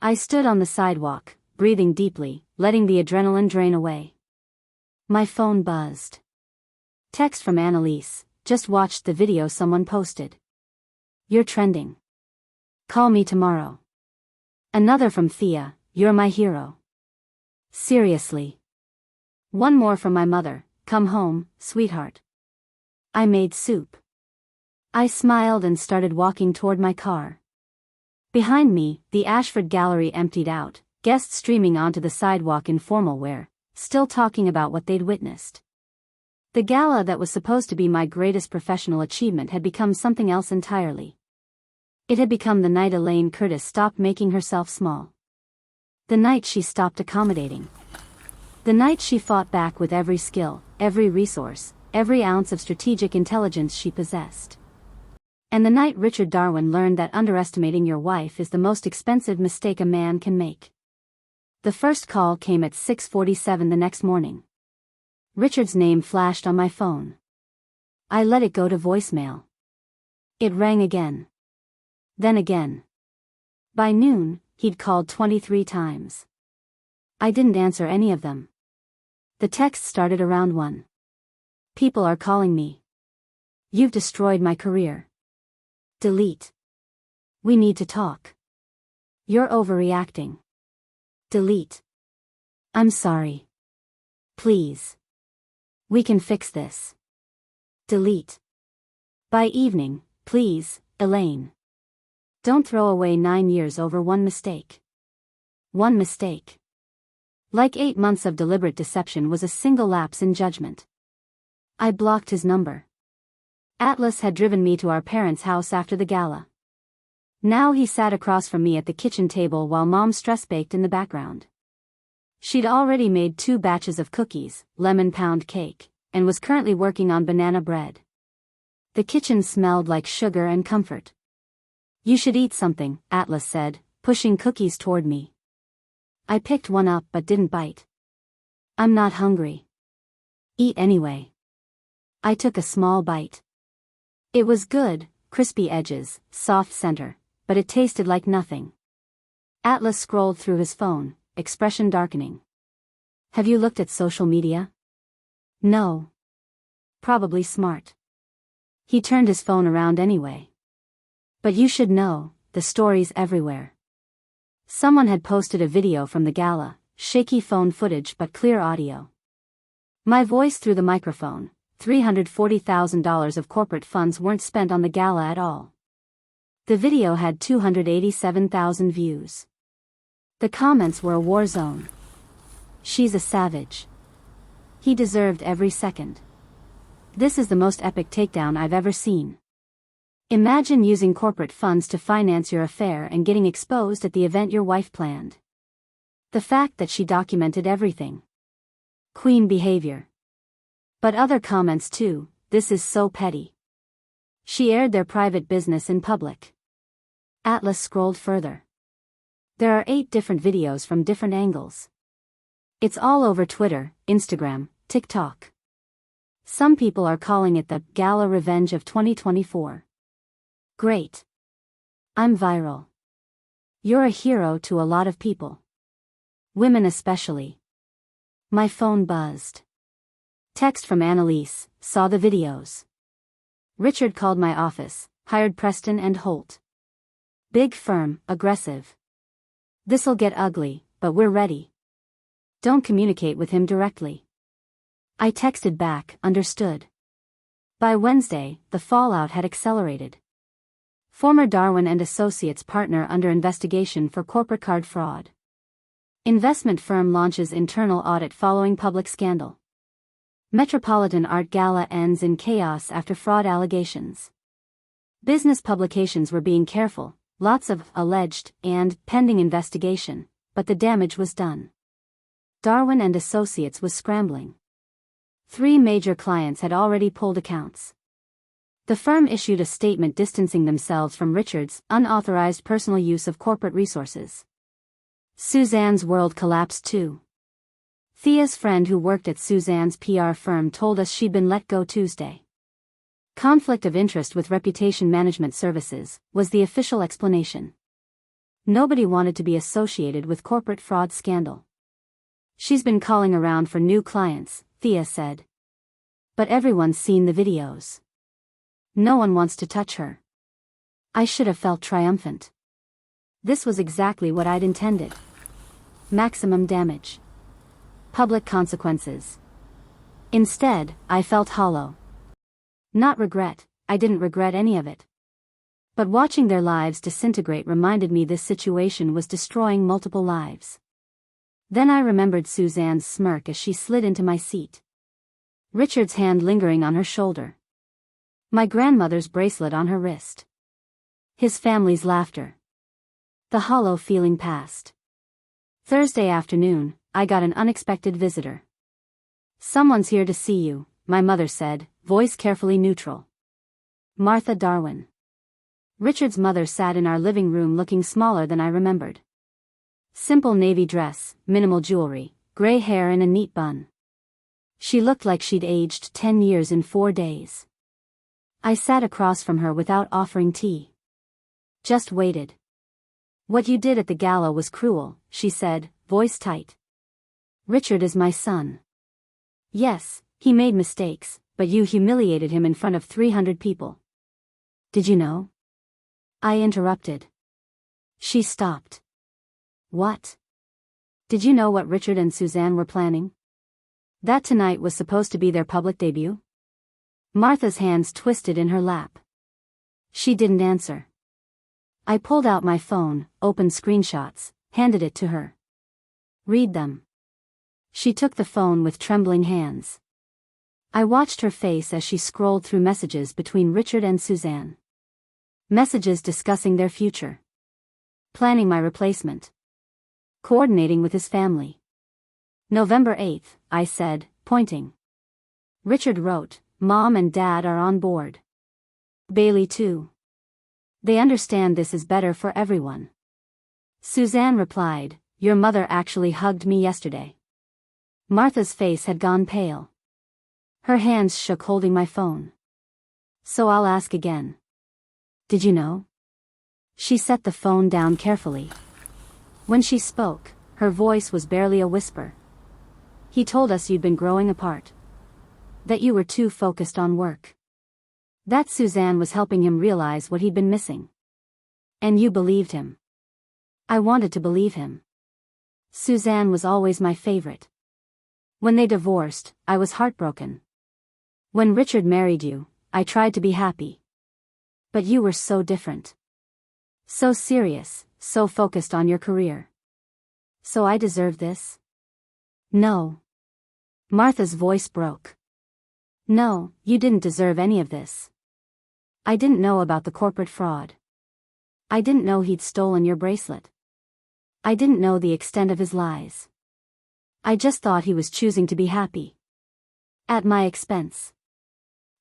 I stood on the sidewalk, breathing deeply, letting the adrenaline drain away. My phone buzzed. Text from Annalise, just watched the video someone posted. You're trending. Call me tomorrow. Another from Thea, you're my hero. Seriously. One more from my mother, come home, sweetheart. I made soup. I smiled and started walking toward my car. Behind me, the Ashford Gallery emptied out, guests streaming onto the sidewalk in formal wear, still talking about what they'd witnessed. The gala that was supposed to be my greatest professional achievement had become something else entirely. It had become the night Elaine Curtis stopped making herself small. The night she stopped accommodating. The night she fought back with every skill, every resource, every ounce of strategic intelligence she possessed. And the night Richard Darwin learned that underestimating your wife is the most expensive mistake a man can make. The first call came at 6:47 the next morning. Richard's name flashed on my phone. I let it go to voicemail. It rang again. Then again. By noon, he'd called 23 times. I didn't answer any of them. The text started around 1. People are calling me. You've destroyed my career. Delete. We need to talk. You're overreacting. Delete. I'm sorry. Please. We can fix this. Delete. By evening, please, Elaine. Don't throw away 9 years over one mistake. One mistake. Like 8 months of deliberate deception was a single lapse in judgment. I blocked his number. Atlas had driven me to our parents' house after the gala. Now he sat across from me at the kitchen table while Mom stress-baked in the background. She'd already made 2 batches of cookies, lemon pound cake, and was currently working on banana bread. The kitchen smelled like sugar and comfort. You should eat something, Atlas said, pushing cookies toward me. I picked one up but didn't bite. I'm not hungry. Eat anyway. I took a small bite. It was good, crispy edges, soft center, but it tasted like nothing. Atlas scrolled through his phone, expression darkening. Have you looked at social media? No. Probably smart. He turned his phone around anyway. But you should know, the story's everywhere. Someone had posted a video from the gala, shaky phone footage but clear audio. My voice through the microphone. $340,000 of corporate funds weren't spent on the gala at all. The video had 287,000 views. The comments were a war zone. She's a savage. He deserved every second. This is the most epic takedown I've ever seen. Imagine using corporate funds to finance your affair and getting exposed at the event your wife planned. The fact that she documented everything. Queen behavior. But other comments too, this is so petty. She aired their private business in public. Atlas scrolled further. There are 8 different videos from different angles. It's all over Twitter, Instagram, TikTok. Some people are calling it the Gala Revenge of 2024. Great. I'm viral. You're a hero to a lot of people. Women especially. My phone buzzed. Text from Annalise, saw the videos. Richard called my office, hired Preston and Holt. Big firm, aggressive. This'll get ugly, but we're ready. Don't communicate with him directly. I texted back, understood. By Wednesday, the fallout had accelerated. Former Darwin and Associates partner under investigation for corporate card fraud. Investment firm launches internal audit following public scandal. Metropolitan Art Gala ends in chaos after fraud allegations. Business publications were being careful, lots of alleged and pending investigation, but the damage was done. Darwin and Associates was scrambling. 3 major clients had already pulled accounts. The firm issued a statement distancing themselves from Richard's unauthorized personal use of corporate resources. Suzanne's world collapsed too. Thea's friend who worked at Suzanne's PR firm told us she'd been let go Tuesday. Conflict of interest with Reputation Management Services was the official explanation. Nobody wanted to be associated with corporate fraud scandal. She's been calling around for new clients, Thea said. But everyone's seen the videos. No one wants to touch her. I should have felt triumphant. This was exactly what I'd intended. Maximum damage. Public consequences. Instead, I felt hollow. Not regret, I didn't regret any of it. But watching their lives disintegrate reminded me this situation was destroying multiple lives. Then I remembered Suzanne's smirk as she slid into my seat. Richard's hand lingering on her shoulder. My grandmother's bracelet on her wrist. His family's laughter. The hollow feeling passed. Thursday afternoon, I got an unexpected visitor. Someone's here to see you, my mother said, voice carefully neutral. Martha Darwin. Richard's mother sat in our living room looking smaller than I remembered. Simple navy dress, minimal jewelry, gray hair and a neat bun. She looked like she'd aged 10 years in 4 days. I sat across from her without offering tea. Just waited. What you did at the gala was cruel, she said, voice tight. Richard is my son. Yes, he made mistakes, but you humiliated him in front of 300 people. Did you know? I interrupted. She stopped. What? Did you know what Richard and Suzanne were planning? That tonight was supposed to be their public debut? Martha's hands twisted in her lap. She didn't answer. I pulled out my phone, opened screenshots, handed it to her. Read them. She took the phone with trembling hands. I watched her face as she scrolled through messages between Richard and Suzanne. Messages discussing their future. Planning my replacement. Coordinating with his family. November 8th, I said, pointing. Richard wrote, Mom and Dad are on board. Bailey too. They understand this is better for everyone. Suzanne replied, your mother actually hugged me yesterday. Martha's face had gone pale. Her hands shook holding my phone. So I'll ask again. Did you know? She set the phone down carefully. When she spoke, her voice was barely a whisper. He told us you'd been growing apart. That you were too focused on work. That Suzanne was helping him realize what he'd been missing. And you believed him. I wanted to believe him. Suzanne was always my favorite. When they divorced, I was heartbroken. When Richard married you, I tried to be happy. But you were so different. So serious, so focused on your career. So I deserve this? No. Martha's voice broke. No, you didn't deserve any of this. I didn't know about the corporate fraud. I didn't know he'd stolen your bracelet. I didn't know the extent of his lies. I just thought he was choosing to be happy. At my expense.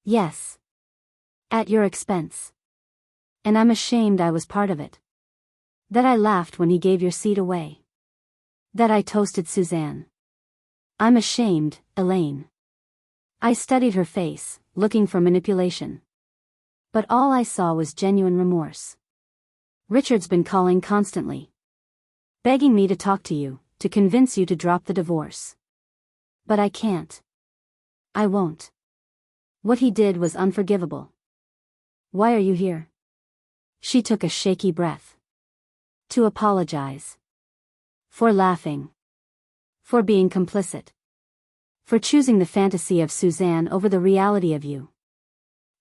Yes. At your expense. And I'm ashamed I was part of it. That I laughed when he gave your seat away. That I toasted Suzanne. I'm ashamed, Elaine. I studied her face, looking for manipulation. But all I saw was genuine remorse. Richard's been calling constantly. Begging me to talk to you, to convince you to drop the divorce. But I can't. I won't. What he did was unforgivable. Why are you here? She took a shaky breath. To apologize. For laughing. For being complicit. For choosing the fantasy of Suzanne over the reality of you.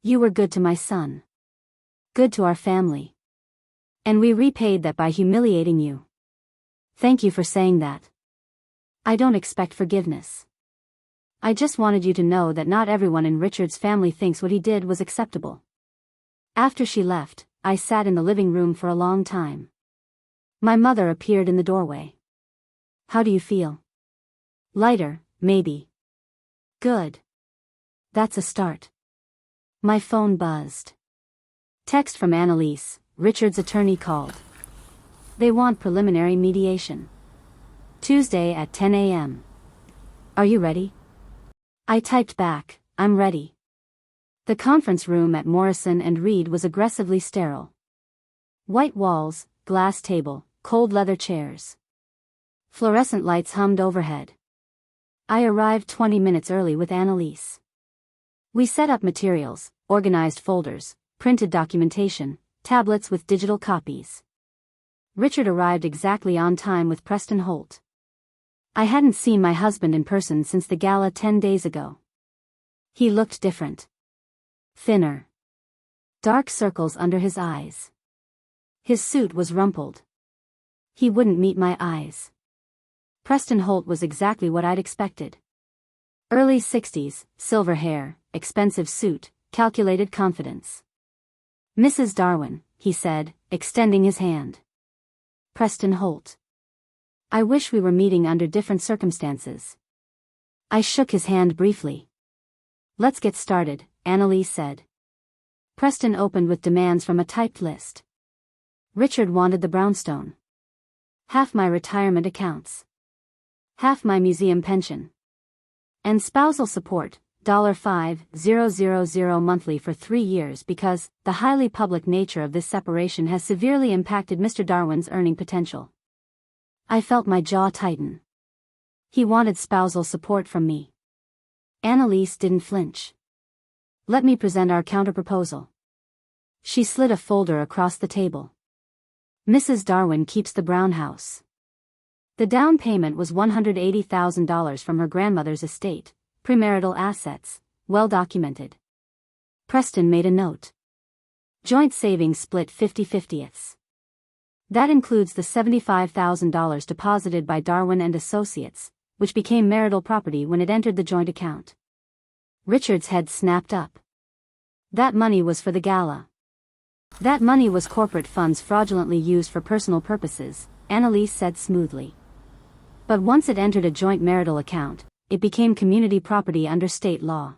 You were good to my son. Good to our family. And we repaid that by humiliating you. Thank you for saying that. I don't expect forgiveness. I just wanted you to know that not everyone in Richard's family thinks what he did was acceptable. After she left, I sat in the living room for a long time. My mother appeared in the doorway. How do you feel? Lighter, maybe. Good. That's a start. My phone buzzed. Text from Annalise, Richard's attorney called. They want preliminary mediation. Tuesday at 10 a.m. Are you ready? I typed back, I'm ready. The conference room at Morrison and Reed was aggressively sterile. White walls, glass table, cold leather chairs. Fluorescent lights hummed overhead. I arrived 20 minutes early with Annalise. We set up materials, organized folders, printed documentation, tablets with digital copies. Richard arrived exactly on time with Preston Holt. I hadn't seen my husband in person since the gala 10 days ago. He looked different. Thinner. Dark circles under his eyes. His suit was rumpled. He wouldn't meet my eyes. Preston Holt was exactly what I'd expected. Early 60s, silver hair, expensive suit, calculated confidence. Mrs. Darwin, he said, extending his hand. Preston Holt. I wish we were meeting under different circumstances. I shook his hand briefly. Let's get started, Annalise said. Preston opened with demands from a typed list. Richard wanted the brownstone. Half my retirement accounts. Half my museum pension. And spousal support, $5,000 monthly for 3 years because the highly public nature of this separation has severely impacted Mr. Darwin's earning potential. I felt my jaw tighten. He wanted spousal support from me. Annalise didn't flinch. Let me present our counterproposal. She slid a folder across the table. Mrs. Darwin keeps the Brown house. The down payment was $180,000 from her grandmother's estate, premarital assets, well documented. Preston made a note. Joint savings split 50/50. That includes the $75,000 deposited by Darwin and Associates, which became marital property when it entered the joint account. Richard's head snapped up. That money was for the gala. That money was corporate funds fraudulently used for personal purposes, Annalise said smoothly. But once it entered a joint marital account, it became community property under state law.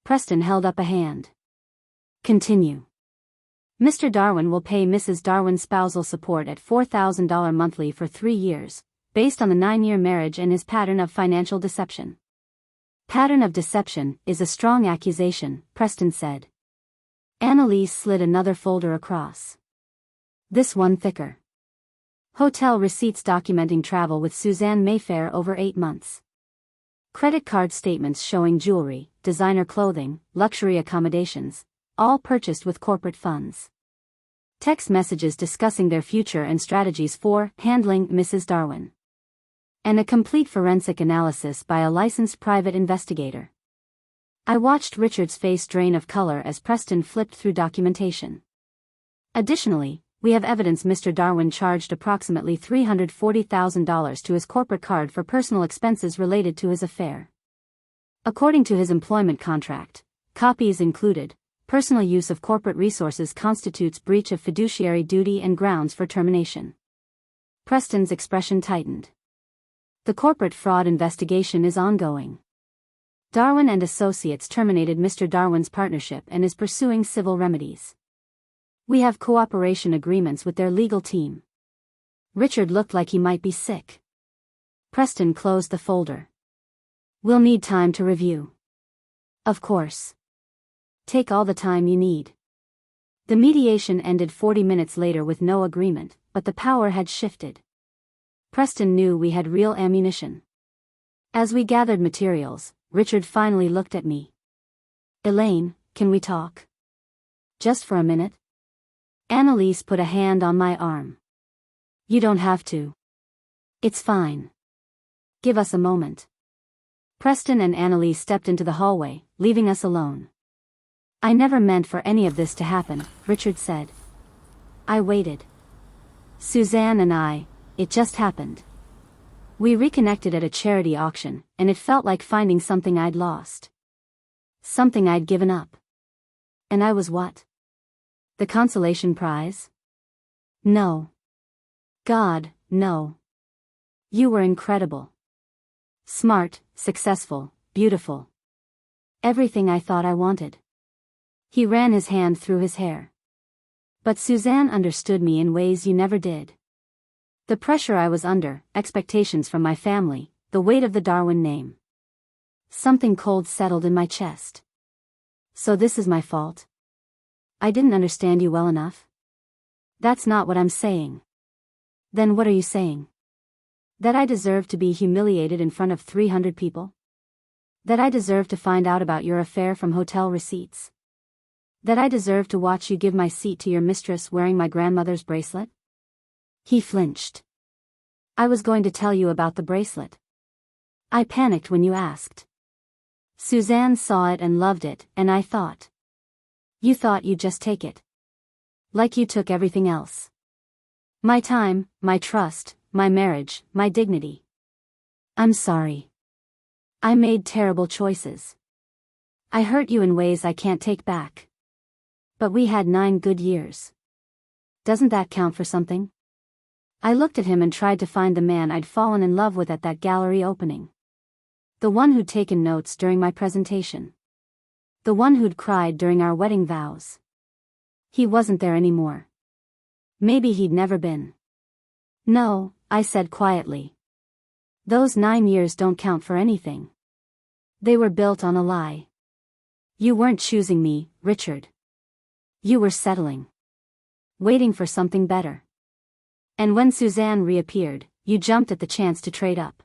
Preston held up a hand. Continue. Mr. Darwin will pay Mrs. Darwin spousal support at $4,000 monthly for 3 years, based on the 9-year marriage and his pattern of financial deception. Pattern of deception is a strong accusation, Preston said. Annalise slid another folder across. This one thicker. Hotel receipts documenting travel with Suzanne Mayfair over 8 months. Credit card statements showing jewelry, designer clothing, luxury accommodations, all purchased with corporate funds. Text messages discussing their future and strategies for handling Mrs. Darwin. And a complete forensic analysis by a licensed private investigator. I watched Richard's face drain of color as Preston flipped through documentation. Additionally, we have evidence Mr. Darwin charged approximately $340,000 to his corporate card for personal expenses related to his affair. According to his employment contract, copies included, personal use of corporate resources constitutes breach of fiduciary duty and grounds for termination. Preston's expression tightened. The corporate fraud investigation is ongoing. Darwin and Associates terminated Mr. Darwin's partnership and is pursuing civil remedies. We have cooperation agreements with their legal team. Richard looked like he might be sick. Preston closed the folder. We'll need time to review. Of course. Take all the time you need. The mediation ended 40 minutes later with no agreement, but the power had shifted. Preston knew we had real ammunition. As we gathered materials, Richard finally looked at me. Elaine, can we talk? Just for a minute? Annalise put a hand on my arm. You don't have to. It's fine. Give us a moment. Preston and Annalise stepped into the hallway, leaving us alone. I never meant for any of this to happen, Richard said. I waited. Suzanne and I, it just happened. We reconnected at a charity auction, and it felt like finding something I'd lost. Something I'd given up. And I was what? The consolation prize? No. God, no. You were incredible. Smart, successful, beautiful. Everything I thought I wanted. He ran his hand through his hair. But Suzanne understood me in ways you never did. The pressure I was under, expectations from my family, the weight of the Darwin name. Something cold settled in my chest. So this is my fault? I didn't understand you well enough? That's not what I'm saying. Then what are you saying? That I deserve to be humiliated in front of 300 people? That I deserve to find out about your affair from hotel receipts? That I deserve to watch you give my seat to your mistress wearing my grandmother's bracelet? He flinched. I was going to tell you about the bracelet. I panicked when you asked. Suzanne saw it and loved it, and I thought. You thought you'd just take it. Like you took everything else. My time, my trust, my marriage, my dignity. I'm sorry. I made terrible choices. I hurt you in ways I can't take back. But we had 9 good years. Doesn't that count for something? I looked at him and tried to find the man I'd fallen in love with at that gallery opening. The one who'd taken notes during my presentation. The one who'd cried during our wedding vows. He wasn't there anymore. Maybe he'd never been. No, I said quietly. Those 9 years don't count for anything. They were built on a lie. You weren't choosing me, Richard. You were settling. Waiting for something better. And when Suzanne reappeared, you jumped at the chance to trade up.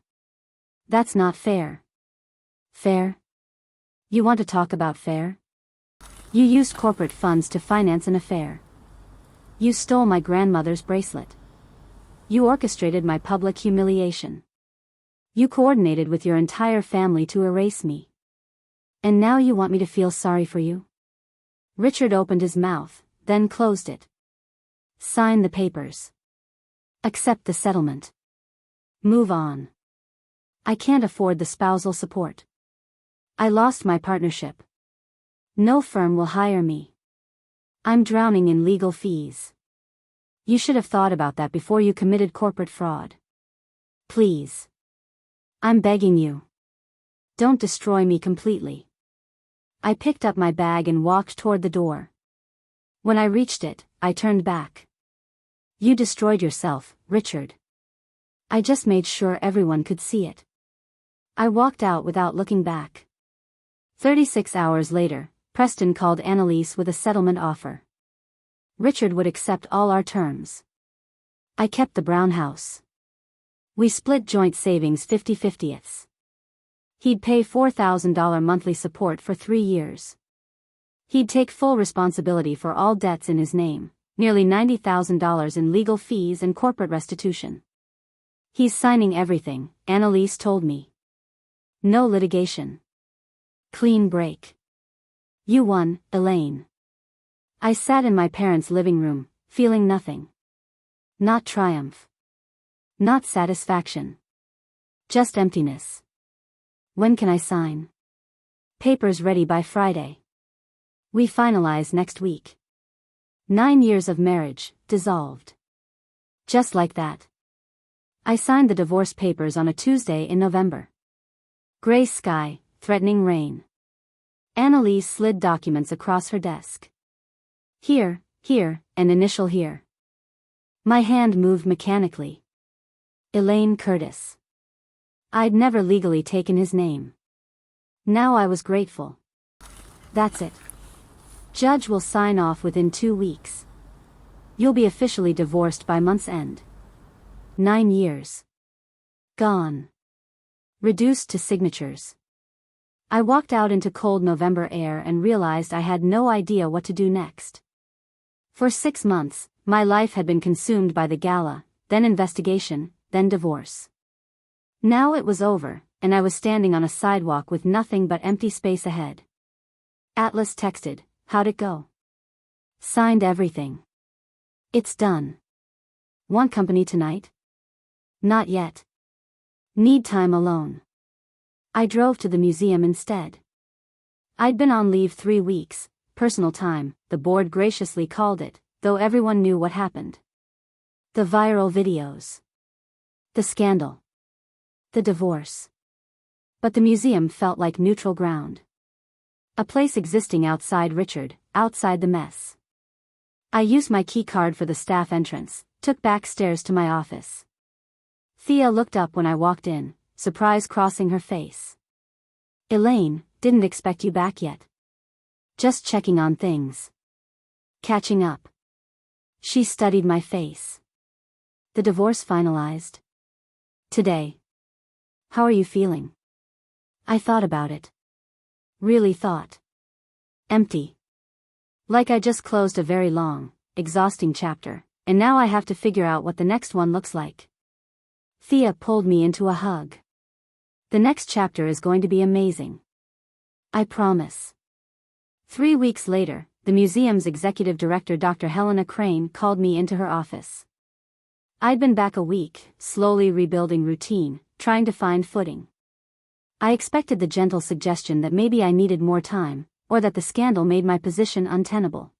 That's not fair. Fair? You want to talk about fair? You used corporate funds to finance an affair. You stole my grandmother's bracelet. You orchestrated my public humiliation. You coordinated with your entire family to erase me. And now you want me to feel sorry for you? Richard opened his mouth, then closed it. Sign the papers. Accept the settlement. Move on. I can't afford the spousal support. I lost my partnership. No firm will hire me. I'm drowning in legal fees. You should have thought about that before you committed corporate fraud. Please. I'm begging you. Don't destroy me completely. I picked up my bag and walked toward the door. When I reached it, I turned back. You destroyed yourself, Richard. I just made sure everyone could see it. I walked out without looking back. 36 hours later, Preston called Annalise with a settlement offer. Richard would accept all our terms. I kept the brown house. We split joint savings 50-50ths. He'd pay $4,000 monthly support for 3 years. He'd take full responsibility for all debts in his name, nearly $90,000 in legal fees and corporate restitution. He's signing everything, Annalise told me. No litigation. Clean break. You won, Elaine. I sat in my parents' living room, feeling nothing. Not triumph. Not satisfaction. Just emptiness. When can I sign? Papers ready by Friday. We finalize next week. 9 years of marriage, dissolved. Just like that. I signed the divorce papers on a Tuesday in November. Gray sky, threatening rain. Annalise slid documents across her desk. Here, an initial here. My hand moved mechanically. Elaine Curtis. I'd never legally taken his name. Now I was grateful. That's it. Judge will sign off within 2 weeks. You'll be officially divorced by month's end. 9 years. Gone. Reduced to signatures. I walked out into cold November air and realized I had no idea what to do next. For 6 months, my life had been consumed by the gala, then investigation, then divorce. Now it was over, and I was standing on a sidewalk with nothing but empty space ahead. Atlas texted, "How'd it go?" Signed everything. It's done. Want company tonight? Not yet. Need time alone. I drove to the museum instead. I'd been on leave 3 weeks, personal time, the board graciously called it, though everyone knew what happened. The viral videos. The scandal. The divorce. But the museum felt like neutral ground. A place existing outside Richard, outside the mess. I used my key card for the staff entrance, took back stairs to my office. Thea looked up when I walked in, surprise crossing her face. Elaine, didn't expect you back yet. Just checking on things. Catching up. She studied my face. The divorce finalized. Today. How are you feeling? I thought about it. Really thought. Empty. Like I just closed a very long, exhausting chapter, and now I have to figure out what the next one looks like. Thea pulled me into a hug. The next chapter is going to be amazing. I promise. 3 weeks later, the museum's executive director Dr. Helena Crane called me into her office. I'd been back a week, slowly rebuilding routine, trying to find footing. I expected the gentle suggestion that maybe I needed more time, or that the scandal made my position untenable.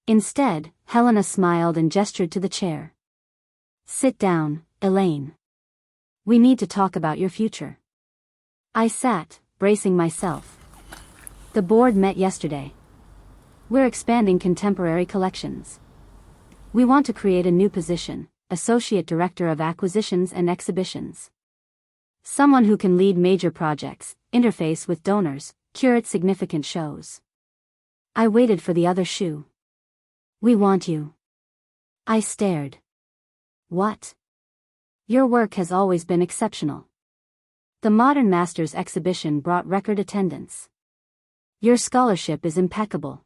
Instead, Helena smiled and gestured to the chair. Sit down, Elaine. We need to talk about your future. I sat, bracing myself. The board met yesterday. We're expanding contemporary collections. We want to create a new position, Associate Director of Acquisitions and Exhibitions. Someone who can lead major projects, interface with donors, curate significant shows. I waited for the other shoe. We want you. I stared. What? Your work has always been exceptional. The Modern Masters exhibition brought record attendance. Your scholarship is impeccable.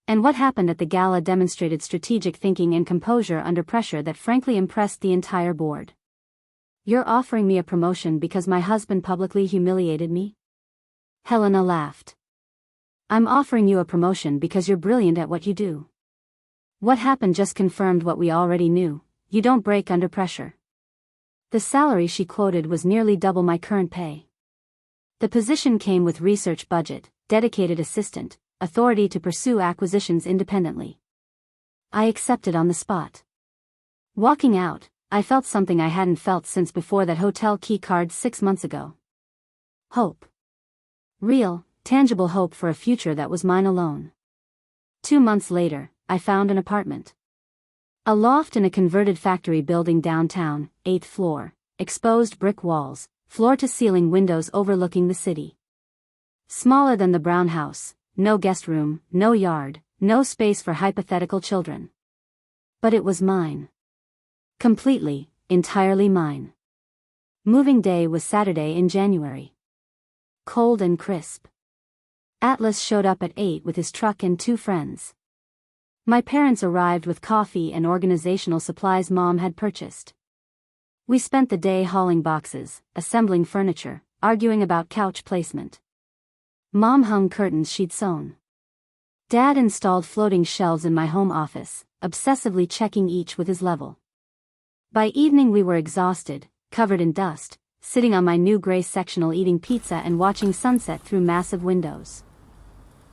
And what happened at the gala demonstrated strategic thinking and composure under pressure that frankly impressed the entire board. You're offering me a promotion because my husband publicly humiliated me? Helena laughed. I'm offering you a promotion because you're brilliant at what you do. What happened just confirmed what we already knew: you don't break under pressure. The salary she quoted was nearly double my current pay. The position came with research budget, dedicated assistant, authority to pursue acquisitions independently. I accepted on the spot. Walking out, I felt something I hadn't felt since before that hotel key card 6 months ago. Hope. Real, tangible hope for a future that was mine alone. 2 months later, I found an apartment. A loft in a converted factory building downtown, 8th floor, exposed brick walls, floor-to-ceiling windows overlooking the city. Smaller than the brown house, no guest room, no yard, no space for hypothetical children. But it was mine. Completely, entirely mine. Moving day was Saturday in January. Cold and crisp. Atlas showed up at 8 with his truck and 2 friends. My parents arrived with coffee and organizational supplies Mom had purchased. We spent the day hauling boxes, assembling furniture, arguing about couch placement. Mom hung curtains she'd sewn. Dad installed floating shelves in my home office, obsessively checking each with his level. By evening we were exhausted, covered in dust, sitting on my new gray sectional eating pizza and watching sunset through massive windows.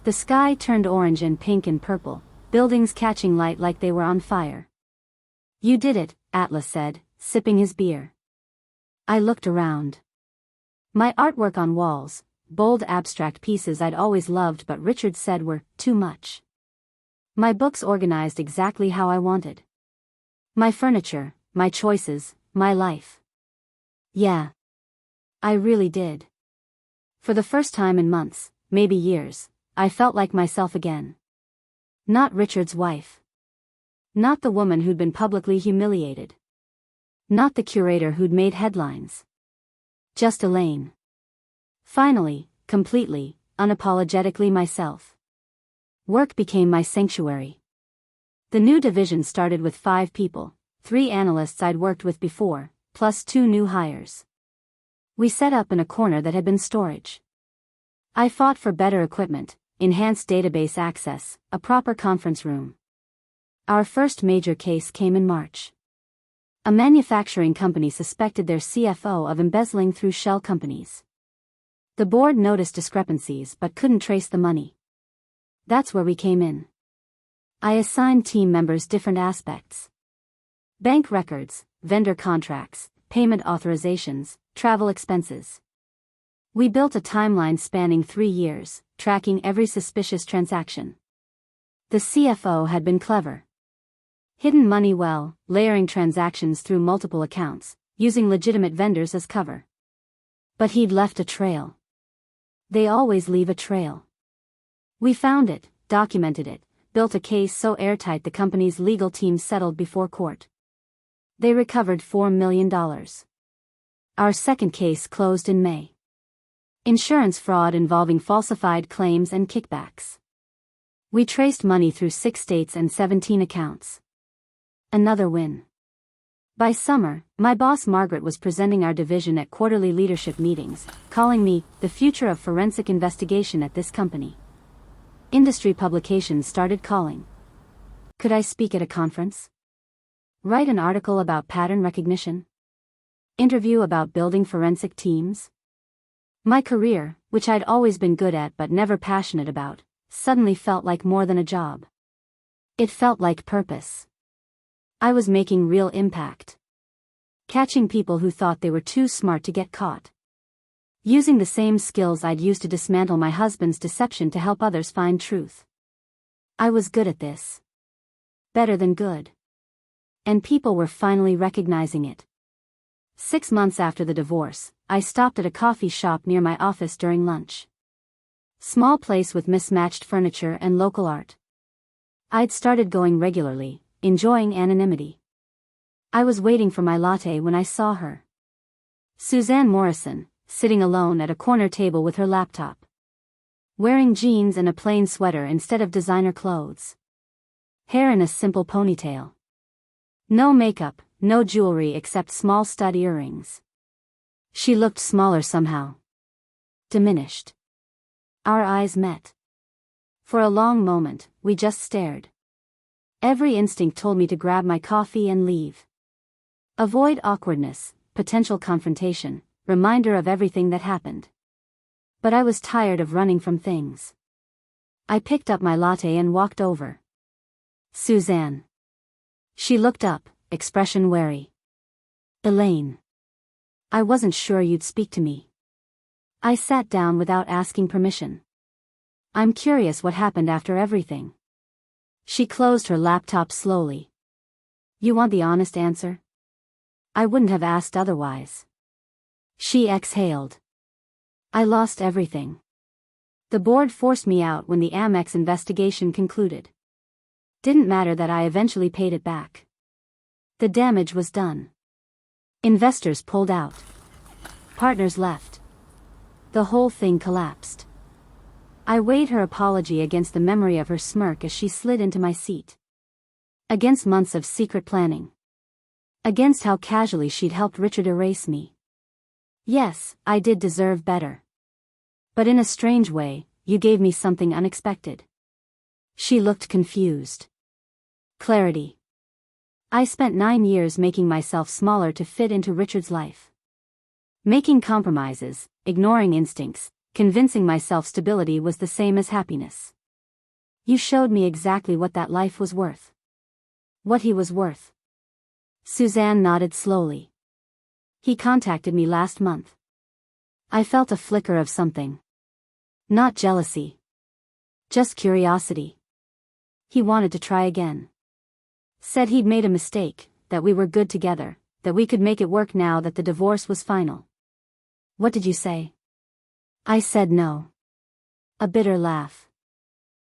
The sky turned orange and pink and purple, buildings catching light like they were on fire. You did it, Atlas said, sipping his beer. I looked around. My artwork on walls, bold abstract pieces I'd always loved but Richard said were too much. My books organized exactly how I wanted. My furniture, my choices, my life. Yeah. I really did. For the first time in months, maybe years, I felt like myself again. Not Richard's wife. Not the woman who'd been publicly humiliated. Not the curator who'd made headlines. Just Elaine. Finally, completely, unapologetically myself. Work became my sanctuary. The new division started with 5 people, 3 analysts I'd worked with before, plus 2 new hires. We set up in a corner that had been storage. I fought for better equipment, enhanced database access, a proper conference room. Our first major case came in March. A manufacturing company suspected their CFO of embezzling through shell companies. The board noticed discrepancies but couldn't trace the money. That's where we came in. I assigned team members different aspects. Bank records, vendor contracts, payment authorizations, travel expenses. We built a timeline spanning 3 years, tracking every suspicious transaction. The CFO had been clever. Hidden money well, layering transactions through multiple accounts, using legitimate vendors as cover. But he'd left a trail. They always leave a trail. We found it, documented it, built a case so airtight the company's legal team settled before court. They recovered $4 million. Our second case closed in May. Insurance fraud involving falsified claims and kickbacks. We traced money through 6 states and 17 accounts. Another win. By summer, my boss Margaret was presenting our division at quarterly leadership meetings, calling me the future of forensic investigation at this company. Industry publications started calling. Could I speak at a conference? Write an article about pattern recognition? Interview about building forensic teams? My career, which I'd always been good at but never passionate about, suddenly felt like more than a job. It felt like purpose. I was making real impact. Catching people who thought they were too smart to get caught. using the same skills I'd used to dismantle my husband's deception to help others find truth. I was good at this. Better than good. And people were finally recognizing it. 6 months after the divorce, I stopped at a coffee shop near my office during lunch. Small place with mismatched furniture and local art. I'd started going regularly, enjoying anonymity. I was waiting for my latte when I saw her. Suzanne Morrison, sitting alone at a corner table with her laptop. Wearing jeans and a plain sweater instead of designer clothes. Hair in a simple ponytail. No makeup, no jewelry except small stud earrings. She looked smaller somehow. Diminished. Our eyes met. For a long moment, we just stared. Every instinct told me to grab my coffee and leave. Avoid awkwardness, potential confrontation, reminder of everything that happened. But I was tired of running from things. I picked up my latte and walked over. Suzanne. She looked up, expression wary. Elaine. I wasn't sure you'd speak to me. I sat down without asking permission. I'm curious what happened after everything. She closed her laptop slowly. You want the honest answer? I wouldn't have asked otherwise. She exhaled. I lost everything. The board forced me out when the Amex investigation concluded. Didn't matter that I eventually paid it back. The damage was done. Investors pulled out. Partners left. The whole thing collapsed. I weighed her apology against the memory of her smirk as she slid into my seat. Against months of secret planning. Against how casually she'd helped Richard erase me. Yes, I did deserve better. But in a strange way, you gave me something unexpected. She looked confused. Clarity. I spent 9 years making myself smaller to fit into Richard's life. Making compromises, ignoring instincts, convincing myself stability was the same as happiness. You showed me exactly what that life was worth. What he was worth. Suzanne nodded slowly. He contacted me last month. I felt a flicker of something. Not jealousy. Just curiosity. He wanted to try again. Said he'd made a mistake, that we were good together, that we could make it work now that the divorce was final. What did you say? I said no. A bitter laugh.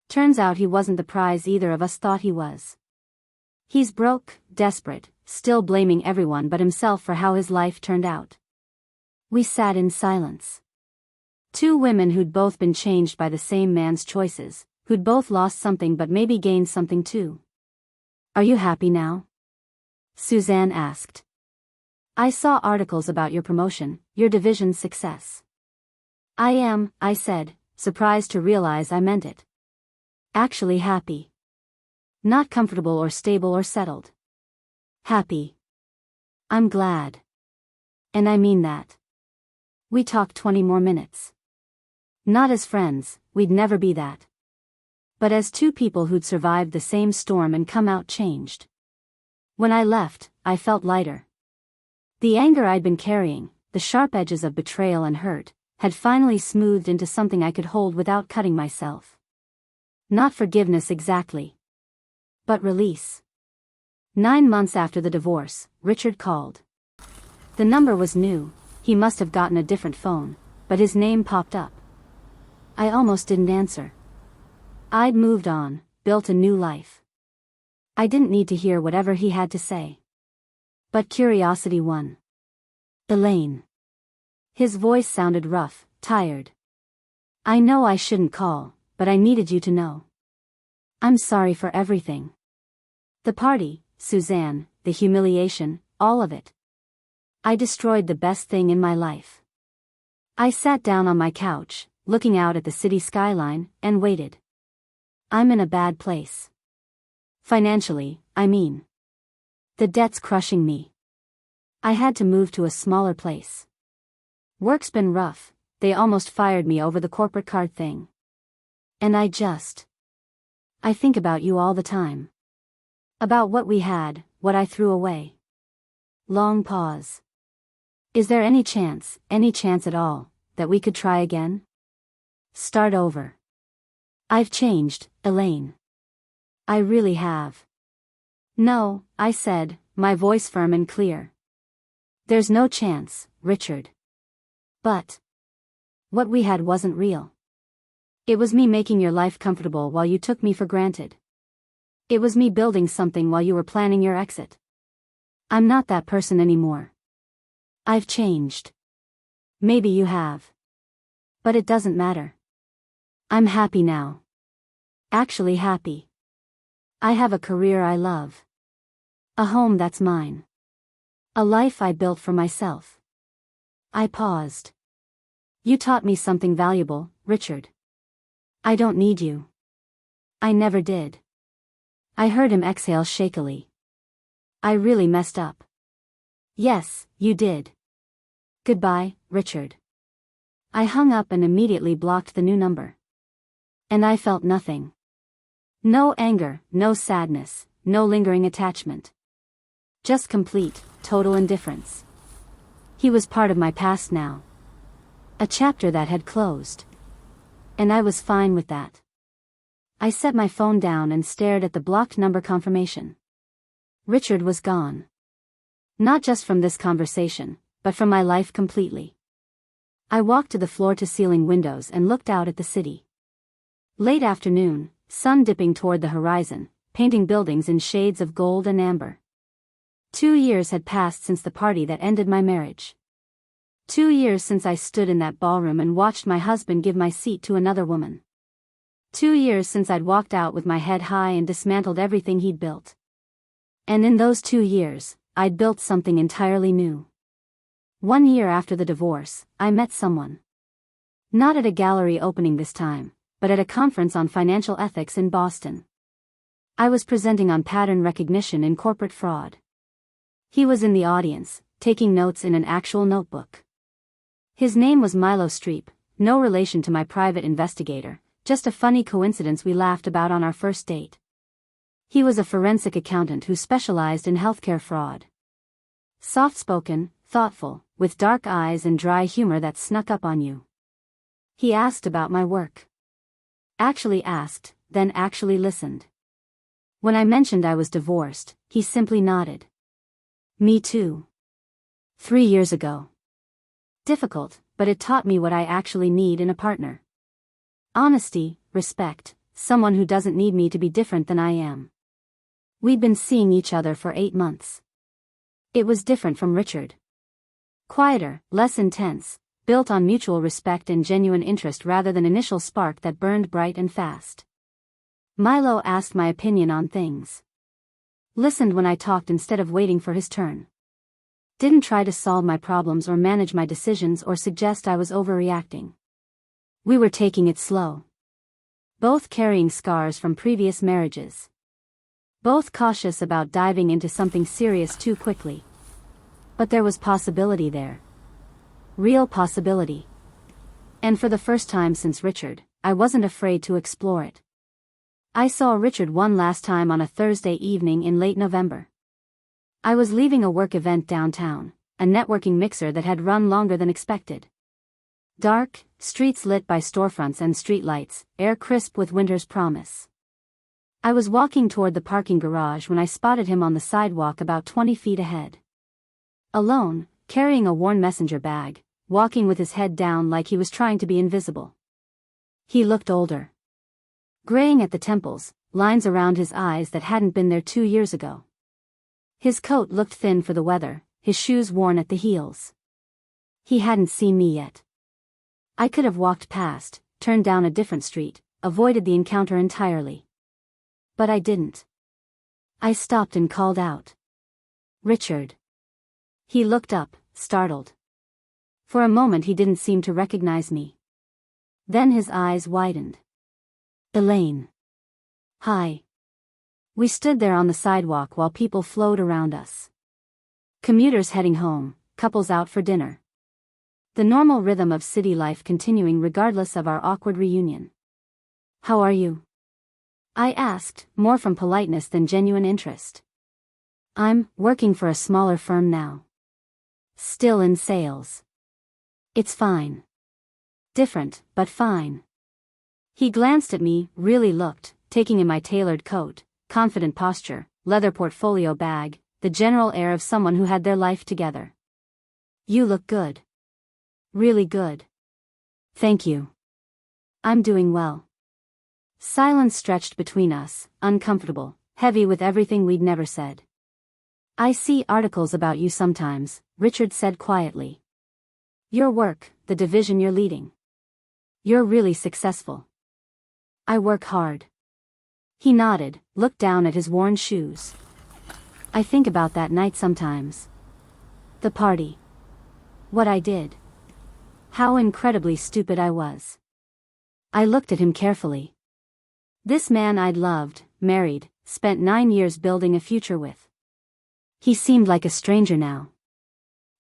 Turns out he wasn't the prize either of us thought he was. He's broke, desperate, still blaming everyone but himself for how his life turned out. We sat in silence. Two women who'd both been changed by the same man's choices, who'd both lost something but maybe gained something too. Are you happy now? Suzanne asked. I saw articles about your promotion, your division's success. I am, I said, surprised to realize I meant it. Actually happy. Not comfortable or stable or settled. Happy. I'm glad. And I mean that. We talked 20 more minutes. Not as friends, we'd never be that. But as two people who'd survived the same storm and come out changed. When I left, I felt lighter. The anger I'd been carrying, the sharp edges of betrayal and hurt, had finally smoothed into something I could hold without cutting myself. Not forgiveness exactly. But release. 9 months after the divorce, Richard called. The number was new, he must have gotten a different phone, but his name popped up. I almost didn't answer. I'd moved on, built a new life. I didn't need to hear whatever he had to say. But curiosity won. Elaine. His voice sounded rough, tired. I know I shouldn't call, but I needed you to know. I'm sorry for everything. The party, Suzanne, the humiliation, all of it. I destroyed the best thing in my life. I sat down on my couch, looking out at the city skyline, and waited. I'm in a bad place. Financially, I mean. The debt's crushing me. I had to move to a smaller place. Work's been rough, they almost fired me over the corporate card thing. And I think about you all the time. About what we had, what I threw away. Long pause. Is there any chance at all, that we could try again? Start over. I've changed, Elaine. I really have. No, I said, my voice firm and clear. There's no chance, Richard. But what we had wasn't real. It was me making your life comfortable while you took me for granted. It was me building something while you were planning your exit. I'm not that person anymore. I've changed. Maybe you have. But it doesn't matter. I'm happy now. Actually happy. I have a career I love. A home that's mine. A life I built for myself. I paused. You taught me something valuable, Richard. I don't need you. I never did. I heard him exhale shakily. I really messed up. Yes, you did. Goodbye, Richard. I hung up and immediately blocked the new number. And I felt nothing. No anger, no sadness, no lingering attachment. Just complete, total indifference. He was part of my past now. A chapter that had closed. And I was fine with that. I set my phone down and stared at the blocked number confirmation. Richard was gone. Not just from this conversation, but from my life completely. I walked to the floor-to-ceiling windows and looked out at the city. Late afternoon, sun dipping toward the horizon, painting buildings in shades of gold and amber. 2 years had passed since the party that ended my marriage. 2 years since I stood in that ballroom and watched my husband give my seat to another woman. 2 years since I'd walked out with my head high and dismantled everything he'd built. And in those 2 years, I'd built something entirely new. 1 year after the divorce, I met someone. Not at a gallery opening this time, but at a conference on financial ethics in Boston. I was presenting on pattern recognition in corporate fraud. He was in the audience, taking notes in an actual notebook. His name was Milo Streep, no relation to my private investigator, just a funny coincidence we laughed about on our first date. He was a forensic accountant who specialized in healthcare fraud. Soft-spoken, thoughtful, with dark eyes and dry humor that snuck up on you. He asked about my work. Actually asked, then actually listened. When I mentioned I was divorced, he simply nodded. Me too. 3 years ago. Difficult, but it taught me what I actually need in a partner. Honesty, respect, someone who doesn't need me to be different than I am. We'd been seeing each other for 8 months. It was different from Richard. Quieter, less intense, built on mutual respect and genuine interest rather than initial spark that burned bright and fast. Milo asked my opinion on things. Listened when I talked instead of waiting for his turn. Didn't try to solve my problems or manage my decisions or suggest I was overreacting. We were taking it slow. Both carrying scars from previous marriages. Both cautious about diving into something serious too quickly. But there was possibility there. Real possibility. And for the first time since Richard, I wasn't afraid to explore it. I saw Richard one last time on a Thursday evening in late November. I was leaving a work event downtown, a networking mixer that had run longer than expected. Dark, streets lit by storefronts and streetlights, air crisp with winter's promise. I was walking toward the parking garage when I spotted him on the sidewalk about 20 feet ahead. Alone, carrying a worn messenger bag, walking with his head down like he was trying to be invisible. He looked older. Graying at the temples, lines around his eyes that hadn't been there 2 years ago. His coat looked thin for the weather, his shoes worn at the heels. He hadn't seen me yet. I could have walked past, turned down a different street, avoided the encounter entirely. But I didn't. I stopped and called out. Richard. He looked up, startled. For a moment he didn't seem to recognize me. Then his eyes widened. Elaine. Hi. We stood there on the sidewalk while people flowed around us. Commuters heading home, couples out for dinner. The normal rhythm of city life continuing regardless of our awkward reunion. How are you? I asked, more from politeness than genuine interest. I'm working for a smaller firm now. Still in sales. It's fine. Different, but fine. He glanced at me, really looked, taking in my tailored coat, confident posture, leather portfolio bag, the general air of someone who had their life together. You look good. Really good. Thank you. I'm doing well. Silence stretched between us, uncomfortable, heavy with everything we'd never said. I see articles about you sometimes, Richard said quietly. Your work, the division you're leading. You're really successful. I work hard. He nodded, looked down at his worn shoes. I think about that night sometimes. The party. What I did. How incredibly stupid I was. I looked at him carefully. This man I'd loved, married, spent 9 years building a future with. He seemed like a stranger now.